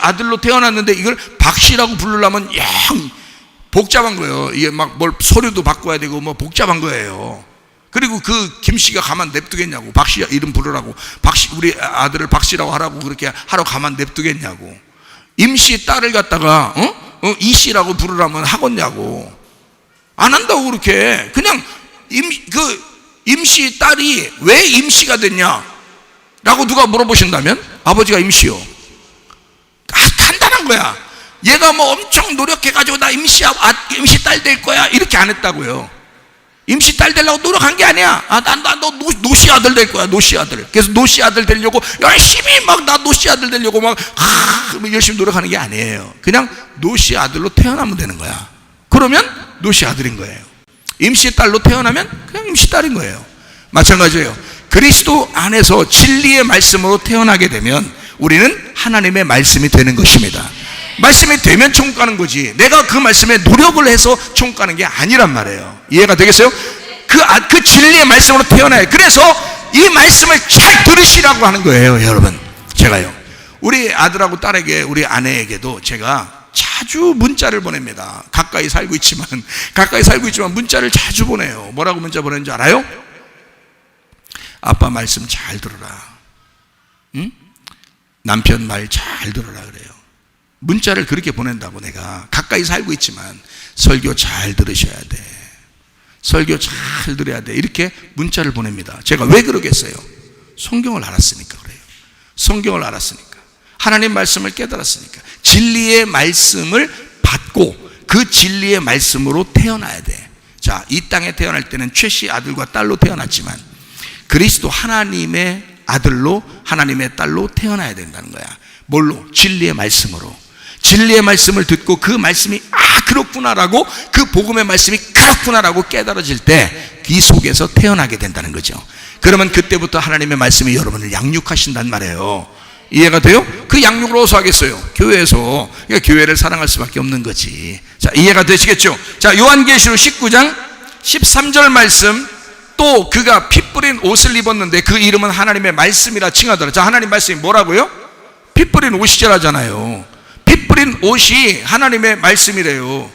아들로 태어났는데 이걸 박씨라고 부르려면 영 복잡한 거예요. 이게 막 뭘 서류도 바꿔야 되고 복잡한 거예요. 그리고 그 김씨가 가만 냅두겠냐고. 박씨 이름 부르라고, 박씨, 우리 아들을 박씨라고 하라고 그렇게 하러 가만 냅두겠냐고. 임씨 딸을 갖다가 이씨라고 부르라면 하겠냐고. 안 한다고. 그렇게 그냥 임씨 딸이 왜 임씨가 됐냐 라고 누가 물어보신다면 아버지가 임씨요. 간단한 거야. 얘가 엄청 노력해가지고 나 임씨 딸 될 거야 이렇게 안 했다고요. 임씨 딸 되려고 노력한 게 아니야. 너 노씨 아들 될 거야. 노씨 아들. 그래서 노씨 아들 되려고 열심히 나 노씨 아들 되려고 열심히 노력하는 게 아니에요. 그냥 노씨 아들로 태어나면 되는 거야. 그러면 노씨 아들인 거예요. 임씨 딸로 태어나면 그냥 임씨 딸인 거예요. 마찬가지예요. 그리스도 안에서 진리의 말씀으로 태어나게 되면 우리는 하나님의 말씀이 되는 것입니다. 말씀이 되면 천국 가는 거지, 내가 그 말씀에 노력을 해서 천국 가는 게 아니란 말이에요. 이해가 되겠어요? 그 진리의 말씀으로 태어나요. 그래서 이 말씀을 잘 들으시라고 하는 거예요. 여러분, 제가요, 우리 아들하고 딸에게, 우리 아내에게도 제가 자주 문자를 보냅니다. 가까이 살고 있지만 문자를 자주 보내요. 뭐라고 문자 보내는지 알아요? 아빠 말씀 잘 들어라. 응? 남편 말 잘 들어라 그래요. 문자를 그렇게 보낸다고. 내가 가까이 살고 있지만 설교 잘 들으셔야 돼. 설교 잘 들어야 돼. 이렇게 문자를 보냅니다. 제가 왜 그러겠어요? 성경을 알았으니까 그래요. 성경을 알았으니까, 하나님 말씀을 깨달았으니까. 진리의 말씀을 받고 그 진리의 말씀으로 태어나야 돼. 자, 이 땅에 태어날 때는 최씨 아들과 딸로 태어났지만 그리스도 하나님의 아들로, 하나님의 딸로 태어나야 된다는 거야. 뭘로? 진리의 말씀으로. 진리의 말씀을 듣고 그 말씀이 그렇구나라고, 그 복음의 말씀이 그렇구나라고 깨달아질 때 이 속에서 태어나게 된다는 거죠. 그러면 그때부터 하나님의 말씀이 여러분을 양육하신단 말이에요. 이해가 돼요? 그 양육을 어디서 하겠어요? 교회에서. 그러니까 교회를 사랑할 수밖에 없는 거지. 자, 이해가 되시겠죠? 자, 요한계시록 19장 13절 말씀 또 그가 피 뿌린 옷을 입었는데 그 이름은 하나님의 말씀이라 칭하더라. 자, 하나님 말씀이 뭐라고요? 피 뿌린 옷이라잖아요. 피 뿌린 옷이 하나님의 말씀이래요.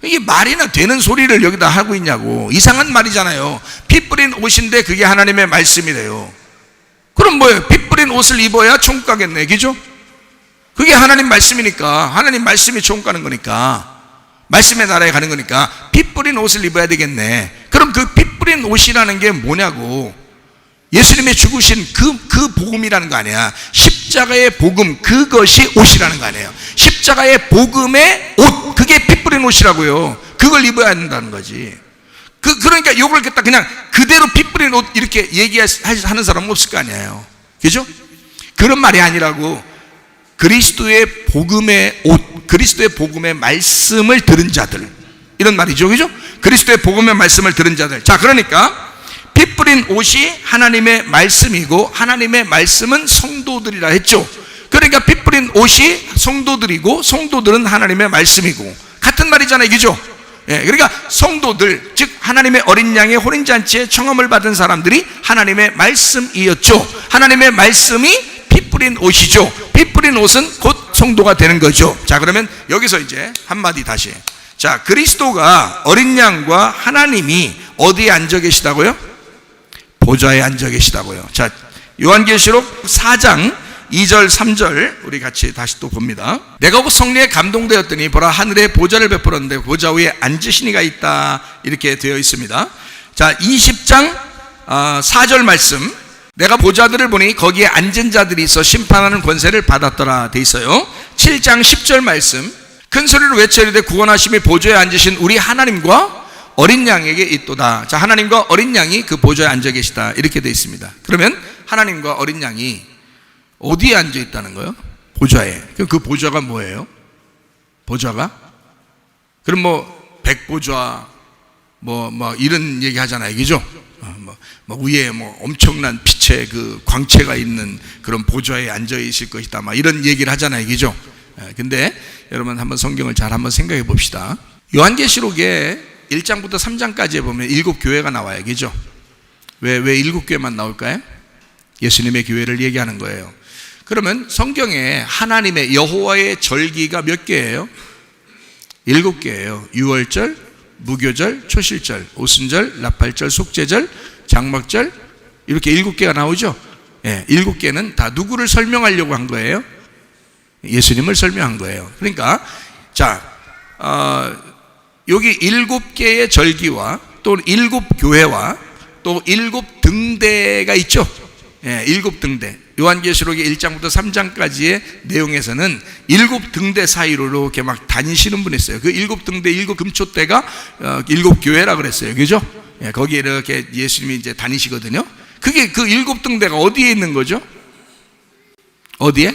이게 말이나 되는 소리를 여기다 하고 있냐고. 이상한 말이잖아요. 피 뿌린 옷인데 그게 하나님의 말씀이래요. 그럼 뭐예요? 피 뿌린 옷을 입어야 천국 가겠네, 그죠? 그게 하나님 말씀이니까, 하나님 말씀이 천국 가는 거니까, 말씀의 나라에 가는 거니까 피 뿌린 옷을 입어야 되겠네. 그럼 그 피 뿌린 옷이라는 게 뭐냐고. 예수님의 죽으신 그 복음이라는 거 아니야. 십자가의 복음, 그것이 옷이라는 거 아니에요. 십자가의 복음의 옷, 그게 피 뿌린 옷이라고요. 그걸 입어야 된다는 거지. 그러니까 요걸 갖다 그냥 그대로 피 뿌린 옷 이렇게 얘기하는 사람은 없을 거 아니에요. 그죠? 그런 말이 아니라고. 그리스도의 복음의 옷, 그리스도의 복음의 말씀을 들은 자들, 이런 말이죠. 그죠? 그리스도의 복음의 말씀을 들은 자들. 자, 그러니까 피 뿌린 옷이 하나님의 말씀이고 하나님의 말씀은 성도들이라 했죠. 그러니까 피 뿌린 옷이 성도들이고 성도들은 하나님의 말씀이고 같은 말이잖아요. 그죠? 예, 그러니까 성도들, 즉 하나님의 어린 양의 혼인잔치에 청함을 받은 사람들이 하나님의 말씀이었죠. 하나님의 말씀이 피 뿌린 옷이죠. 피 뿌린 옷은 곧 성도가 되는 거죠. 자, 그러면 여기서 이제 한마디 다시. 자, 그리스도가 어린 양과 하나님이 어디에 앉아 계시다고요? 보좌에 앉아 계시다고요. 자, 요한계시록 4장 2절 3절 우리 같이 다시 또 봅니다. 내가 곧 성령에 감동되었더니 보라 하늘에 보좌를 베풀었는데 보좌 위에 앉으신 이가 있다, 이렇게 되어 있습니다. 자, 20장 4절 말씀. 내가 보좌들을 보니 거기에 앉은 자들이 있어 심판하는 권세를 받았더라 돼 있어요. 7장 10절 말씀. 큰 소리로 외쳐이르되 구원하심이 보좌에 앉으신 우리 하나님과 어린 양에게 있도다. 자, 하나님과 어린 양이 그 보좌에 앉아 계시다, 이렇게 되어 있습니다. 그러면 하나님과 어린 양이 어디에 앉아 있다는 거예요? 보좌에. 그럼 그 보좌가 뭐예요? 보좌가? 그럼 뭐 백보좌 뭐 이런 얘기 하잖아요. 그죠? 뭐 위에 뭐 엄청난 빛의 그 광채가 있는 그런 보좌에 앉아 있을 것이다, 막 이런 얘기를 하잖아요. 그죠? 근데 여러분 한번 성경을 잘 한번 생각해 봅시다. 요한계시록에 1장부터 3장까지에 보면 7교회가 나와요. 그죠? 왜 7교회만 나올까요? 예수님의 교회를 얘기하는 거예요. 그러면 성경에 하나님의 여호와의 절기가 몇 개예요? 7개예요. 유월절, 무교절, 초실절, 오순절, 나팔절, 속죄절, 장막절, 이렇게 7개가 나오죠. 예, 7개는 다 누구를 설명하려고 한 거예요? 예수님을 설명한 거예요. 그러니까 자, 여기 7개의 절기와 또 7교회와 또 7등대가 있죠. 예, 7등대. 요한계시록의 1장부터 3장까지의 내용에서는 7등대 사이로 이렇게 막 다니시는 분이 있어요. 그 7등대, 7금초대가 7교회라 그랬어요. 그죠? 예, 거기에 이렇게 예수님이 이제 다니시거든요. 그게 그 7등대가 어디에 있는 거죠? 어디에?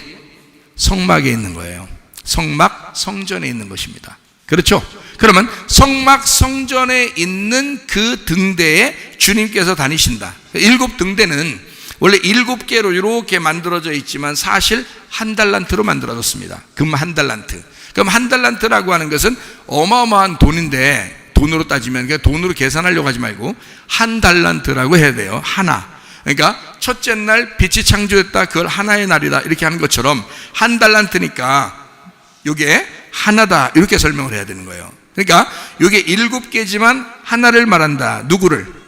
성막에 있는 거예요. 성막, 성전에 있는 것입니다. 그렇죠? 그러면 성막, 성전에 있는 그 등대에 주님께서 다니신다. 7등대는 원래 7개로 이렇게 만들어져 있지만 사실 한 달란트로 만들어졌습니다. 금 한 달란트. 그럼 한 달란트라고 하는 것은 어마어마한 돈인데, 돈으로 따지면 돈으로 계산하려고 하지 말고 한 달란트라고 해야 돼요. 하나. 그러니까 첫째 날 빛이 창조했다, 그걸 하나의 날이다, 이렇게 하는 것처럼 한 달란트니까 이게 하나다, 이렇게 설명을 해야 되는 거예요. 그러니까 이게 7개지만 하나를 말한다. 누구를?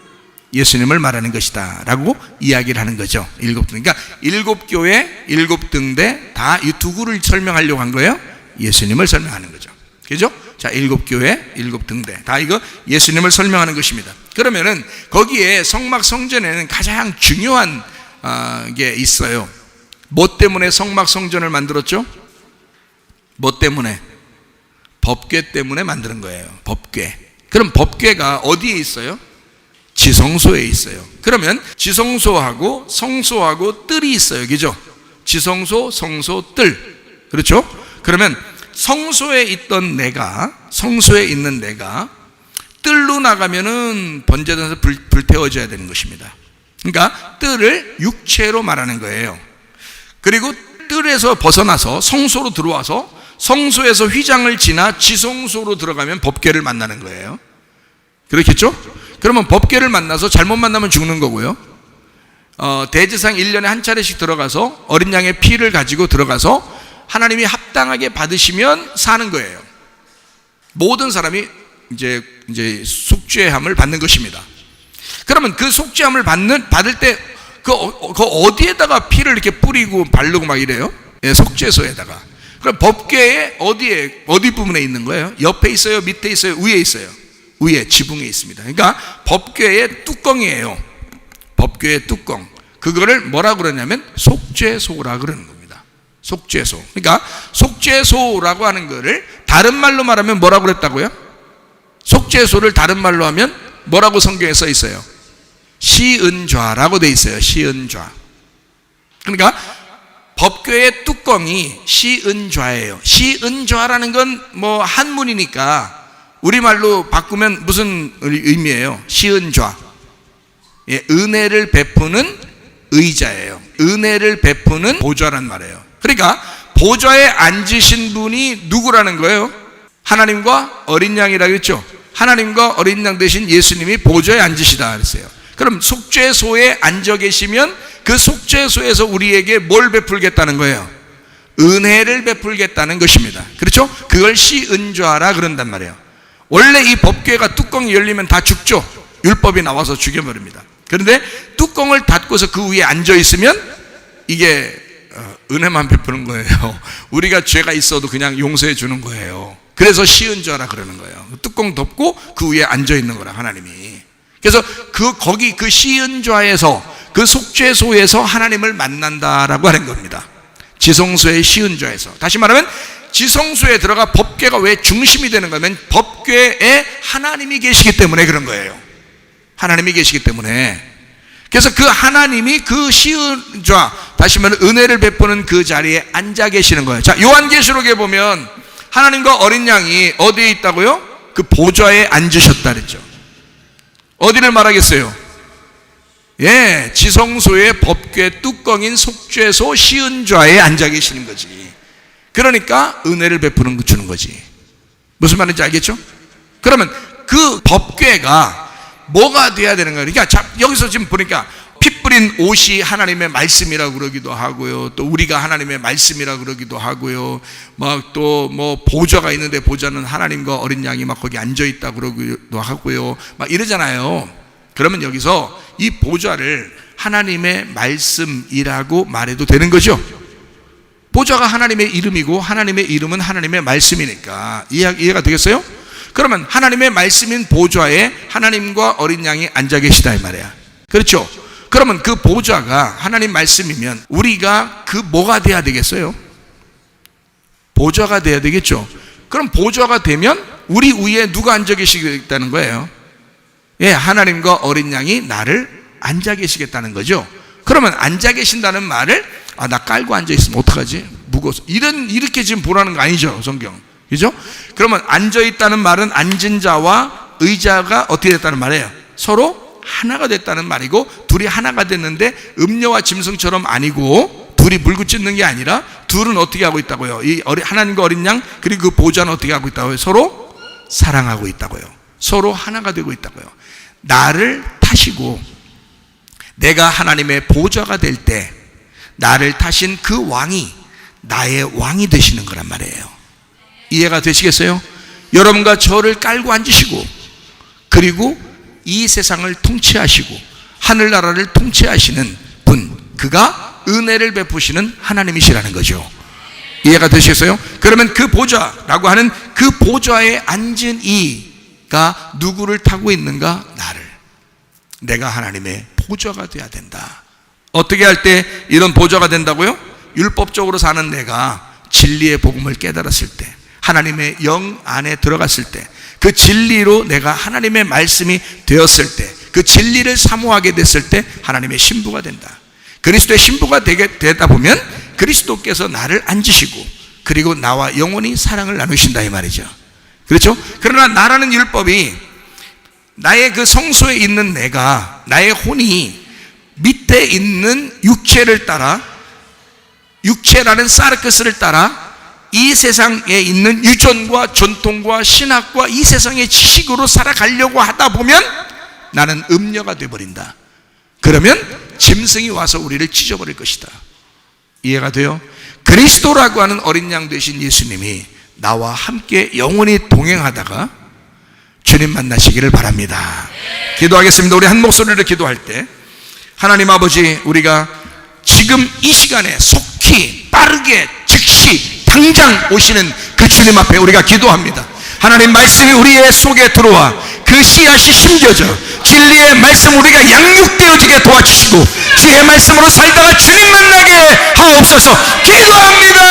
예수님을 말하는 것이다 라고 이야기를 하는 거죠. 7등. 그러니까 7교회, 7등대 다 이 누구를 설명하려고 한 거예요? 예수님을 설명하는 거죠. 그죠? 자, 7교회, 7등대 다 이거 예수님을 설명하는 것입니다. 그러면은 거기에 성막 성전에는 가장 중요한 게 있어요. 뭐 때문에 성막 성전을 만들었죠? 뭐 때문에? 법궤 때문에 만드는 거예요. 법궤. 그럼 법궤가 어디에 있어요? 지성소에 있어요. 그러면 지성소하고 성소하고 뜰이 있어요. 그죠? 지성소, 성소, 뜰. 그렇죠? 그러면 성소에 있던 내가, 성소에 있는 내가 뜰로 나가면은 번제단에서 불태워져야 되는 것입니다. 그러니까 뜰을 육체로 말하는 거예요. 그리고 뜰에서 벗어나서 성소로 들어와서 성소에서 휘장을 지나 지성소로 들어가면 법궤를 만나는 거예요. 그렇겠죠? 그러면 법궤를 만나서 잘못 만나면 죽는 거고요. 대제사장 1년에 한 차례씩 들어가서 어린 양의 피를 가지고 들어가서 하나님이 합당하게 받으시면 사는 거예요. 모든 사람이 이제 속죄함을 받는 것입니다. 그러면 그 속죄함을 받을 때 그 어디에다가 피를 이렇게 뿌리고 바르고 막 이래요? 예, 속죄소에다가. 그럼 법궤에 어디 부분에 있는 거예요? 옆에 있어요? 밑에 있어요? 위에 있어요? 위에 지붕에 있습니다. 그러니까 법궤의 뚜껑이에요. 법궤의 뚜껑. 그거를 뭐라고 그러냐면 속죄소라고 그러는 겁니다. 속죄소. 그러니까 속죄소라고 하는 거를 다른 말로 말하면 뭐라고 그랬다고요? 속죄소를 다른 말로 하면 뭐라고 성경에 써 있어요? 시은좌라고 돼 있어요. 시은좌. 그러니까 법궤의 뚜껑이 시은좌예요. 시은좌라는 건 뭐 한문이니까 우리말로 바꾸면 무슨 의미예요? 시은좌. 예, 은혜를 베푸는 의자예요. 은혜를 베푸는 보좌란 말이에요. 그러니까 보좌에 앉으신 분이 누구라는 거예요? 하나님과 어린 양이라고 했죠. 하나님과 어린 양 대신 예수님이 보좌에 앉으시다 그랬어요. 그럼 속죄소에 앉아 계시면 그 속죄소에서 우리에게 뭘 베풀겠다는 거예요? 은혜를 베풀겠다는 것입니다. 그렇죠? 그걸 시은좌라 그런단 말이에요. 원래 이 법궤가 뚜껑이 열리면 다 죽죠. 율법이 나와서 죽여버립니다. 그런데 뚜껑을 닫고서 그 위에 앉아 있으면 이게 은혜만 베푸는 거예요. 우리가 죄가 있어도 그냥 용서해 주는 거예요. 그래서 시은좌라 그러는 거예요. 뚜껑 덮고 그 위에 앉아 있는 거라 하나님이. 그래서 거기 그 시은좌에서 그 속죄소에서 하나님을 만난다라고 하는 겁니다. 지성소의 시은좌에서. 다시 말하면 지성소에 들어가 법궤가 왜 중심이 되는 거면 법궤에 하나님이 계시기 때문에 그런 거예요. 하나님이 계시기 때문에. 그래서 그 하나님이 그 시은좌, 다시 말하면 은혜를 베푸는 그 자리에 앉아 계시는 거예요. 자, 요한계시록에 보면 하나님과 어린 양이 어디에 있다고요? 그 보좌에 앉으셨다 그랬죠. 어디를 말하겠어요? 예, 지성소의 법궤 뚜껑인 속죄소 시은좌에 앉아 계시는 거지. 그러니까 은혜를 베푸는 거 주는 거지. 무슨 말인지 알겠죠? 그러면 그 법궤가 뭐가 돼야 되는 거예요? 그러니까 여기서 지금 보니까 피 뿌린 옷이 하나님의 말씀이라고 그러기도 하고요. 또 우리가 하나님의 말씀이라고 그러기도 하고요. 막 또 뭐 보좌가 있는데 보좌는 하나님과 어린 양이 막 거기 앉아 있다고 그러기도 하고요. 막 이러잖아요. 그러면 여기서 이 보좌를 하나님의 말씀이라고 말해도 되는 거죠. 보좌가 하나님의 이름이고 하나님의 이름은 하나님의 말씀이니까 이해가 되겠어요? 그러면 하나님의 말씀인 보좌에 하나님과 어린 양이 앉아 계시다 이 말이야. 그렇죠? 그러면 그 보좌가 하나님 말씀이면 우리가 그 뭐가 돼야 되겠어요? 보좌가 돼야 되겠죠. 그럼 보좌가 되면 우리 위에 누가 앉아 계시겠다는 거예요? 예, 하나님과 어린 양이 나를 앉아 계시겠다는 거죠. 그러면 앉아 계신다는 말을 나 깔고 앉아 있으면 어떡하지? 무거워서. 이렇게 지금 보라는 거 아니죠, 성경. 그죠? 그러면 앉아 있다는 말은 앉은 자와 의자가 어떻게 됐다는 말이에요? 서로 하나가 됐다는 말이고, 둘이 하나가 됐는데 음녀와 짐승처럼 아니고 둘이 물고 찢는 게 아니라 둘은 어떻게 하고 있다고요? 이 하나님과 어린 양 그리고 그 보좌는 어떻게 하고 있다고요? 서로 사랑하고 있다고요. 서로 하나가 되고 있다고요. 나를 타시고 내가 하나님의 보좌가 될 때 나를 타신 그 왕이 나의 왕이 되시는 거란 말이에요. 이해가 되시겠어요? 여러분과 저를 깔고 앉으시고 그리고 이 세상을 통치하시고 하늘나라를 통치하시는 분, 그가 은혜를 베푸시는 하나님이시라는 거죠. 이해가 되시겠어요? 그러면 그 보좌라고 하는 그 보좌에 앉은 이가 누구를 타고 있는가? 나를. 내가 하나님의 보좌가 돼야 된다. 어떻게 할 때 이런 보좌가 된다고요? 율법적으로 사는 내가 진리의 복음을 깨달았을 때, 하나님의 영 안에 들어갔을 때, 그 진리로 내가 하나님의 말씀이 되었을 때, 그 진리를 사모하게 됐을 때 하나님의 신부가 된다. 그리스도의 신부가 되다 보면 그리스도께서 나를 앉으시고 그리고 나와 영원히 사랑을 나누신다 이 말이죠. 그렇죠? 그러나 나라는 율법이 나의 그 성소에 있는 내가, 나의 혼이 밑에 있는 육체를 따라, 육체라는 사르크스를 따라 이 세상에 있는 유전과 전통과 신학과 이 세상의 지식으로 살아가려고 하다 보면 나는 음녀가 되어버린다. 그러면 짐승이 와서 우리를 찢어버릴 것이다. 이해가 돼요? 그리스도라고 하는 어린 양 되신 예수님이 나와 함께 영원히 동행하다가 주님 만나시기를 바랍니다. 기도하겠습니다. 우리 한 목소리로 기도할 때 하나님 아버지, 우리가 지금 이 시간에 속히 빠르게 즉시 당장 오시는 그 주님 앞에 우리가 기도합니다. 하나님 말씀이 우리의 속에 들어와 그 씨앗이 심겨져 진리의 말씀 우리가 양육되어지게 도와주시고 주의 말씀으로 살다가 주님 만나게 하옵소서. 기도합니다.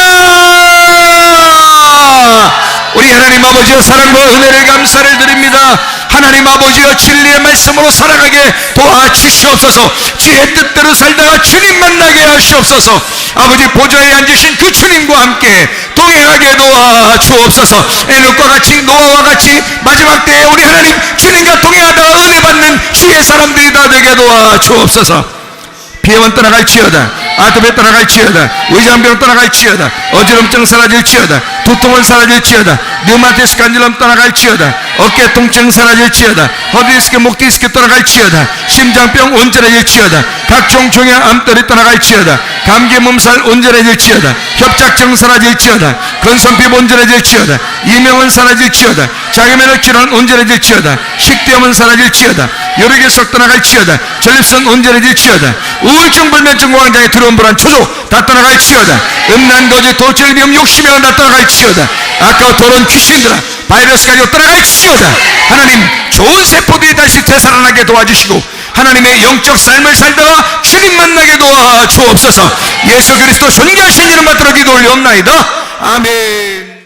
우리 하나님 아버지여, 사랑과 은혜를 감사를 드립니다. 하나님 아버지여, 진리의 말씀으로 살아가게 도와주시옵소서. 주의 뜻대로 살다가 주님 만나게 하시옵소서. 아버지 보좌에 앉으신 그 주님과 함께 동행하게 도와주옵소서. 에녹과 같이, 노아와 같이 마지막 때에 우리 하나님 주님과 동행하다가 은혜 받는 주의 사람들이 다 되게 도와주옵소서. 비염은 떠나갈지어다, 아토피 떠나갈지어다, 의장병 떠나갈지어다, 어지럼증 사라질지어다, 두통은 사라질지어다, 류마티스 간질염 떠나갈지어다, 어깨 통증 사라질지어다, 허리디스크 목디스크 떠나갈지어다, 심장병 온전해질지어다, 각종 종양 암들이 떠나갈지어다, 감기 몸살 온전해질지어다, 협착증 사라질지어다, 건선피 온전해질지어다, 이명은 사라질지어다, 자기면역 질환 온전해질지어다, 식도염은 사라질지어다, 요리결석 떠나갈지어다, 전립선 온전해질지어다, 우울증, 불면증, 공황장애, 두려움, 불안, 초조 다 떠나갈지어다, 음란, 거짓, 도질, 미움, 욕심이란 다 떠나갈지어다, 아까워 더러운 귀신들아, 바이러스까지 떠나갈지어다. 하나님 좋은 세포들이 다시 되살아나게 도와주시고 하나님의 영적 삶을 살다가 주님 만나게 도와주옵소서. 예수 그리스도 존귀하신 이름 받들어 기도 올리옵나이다. 아멘.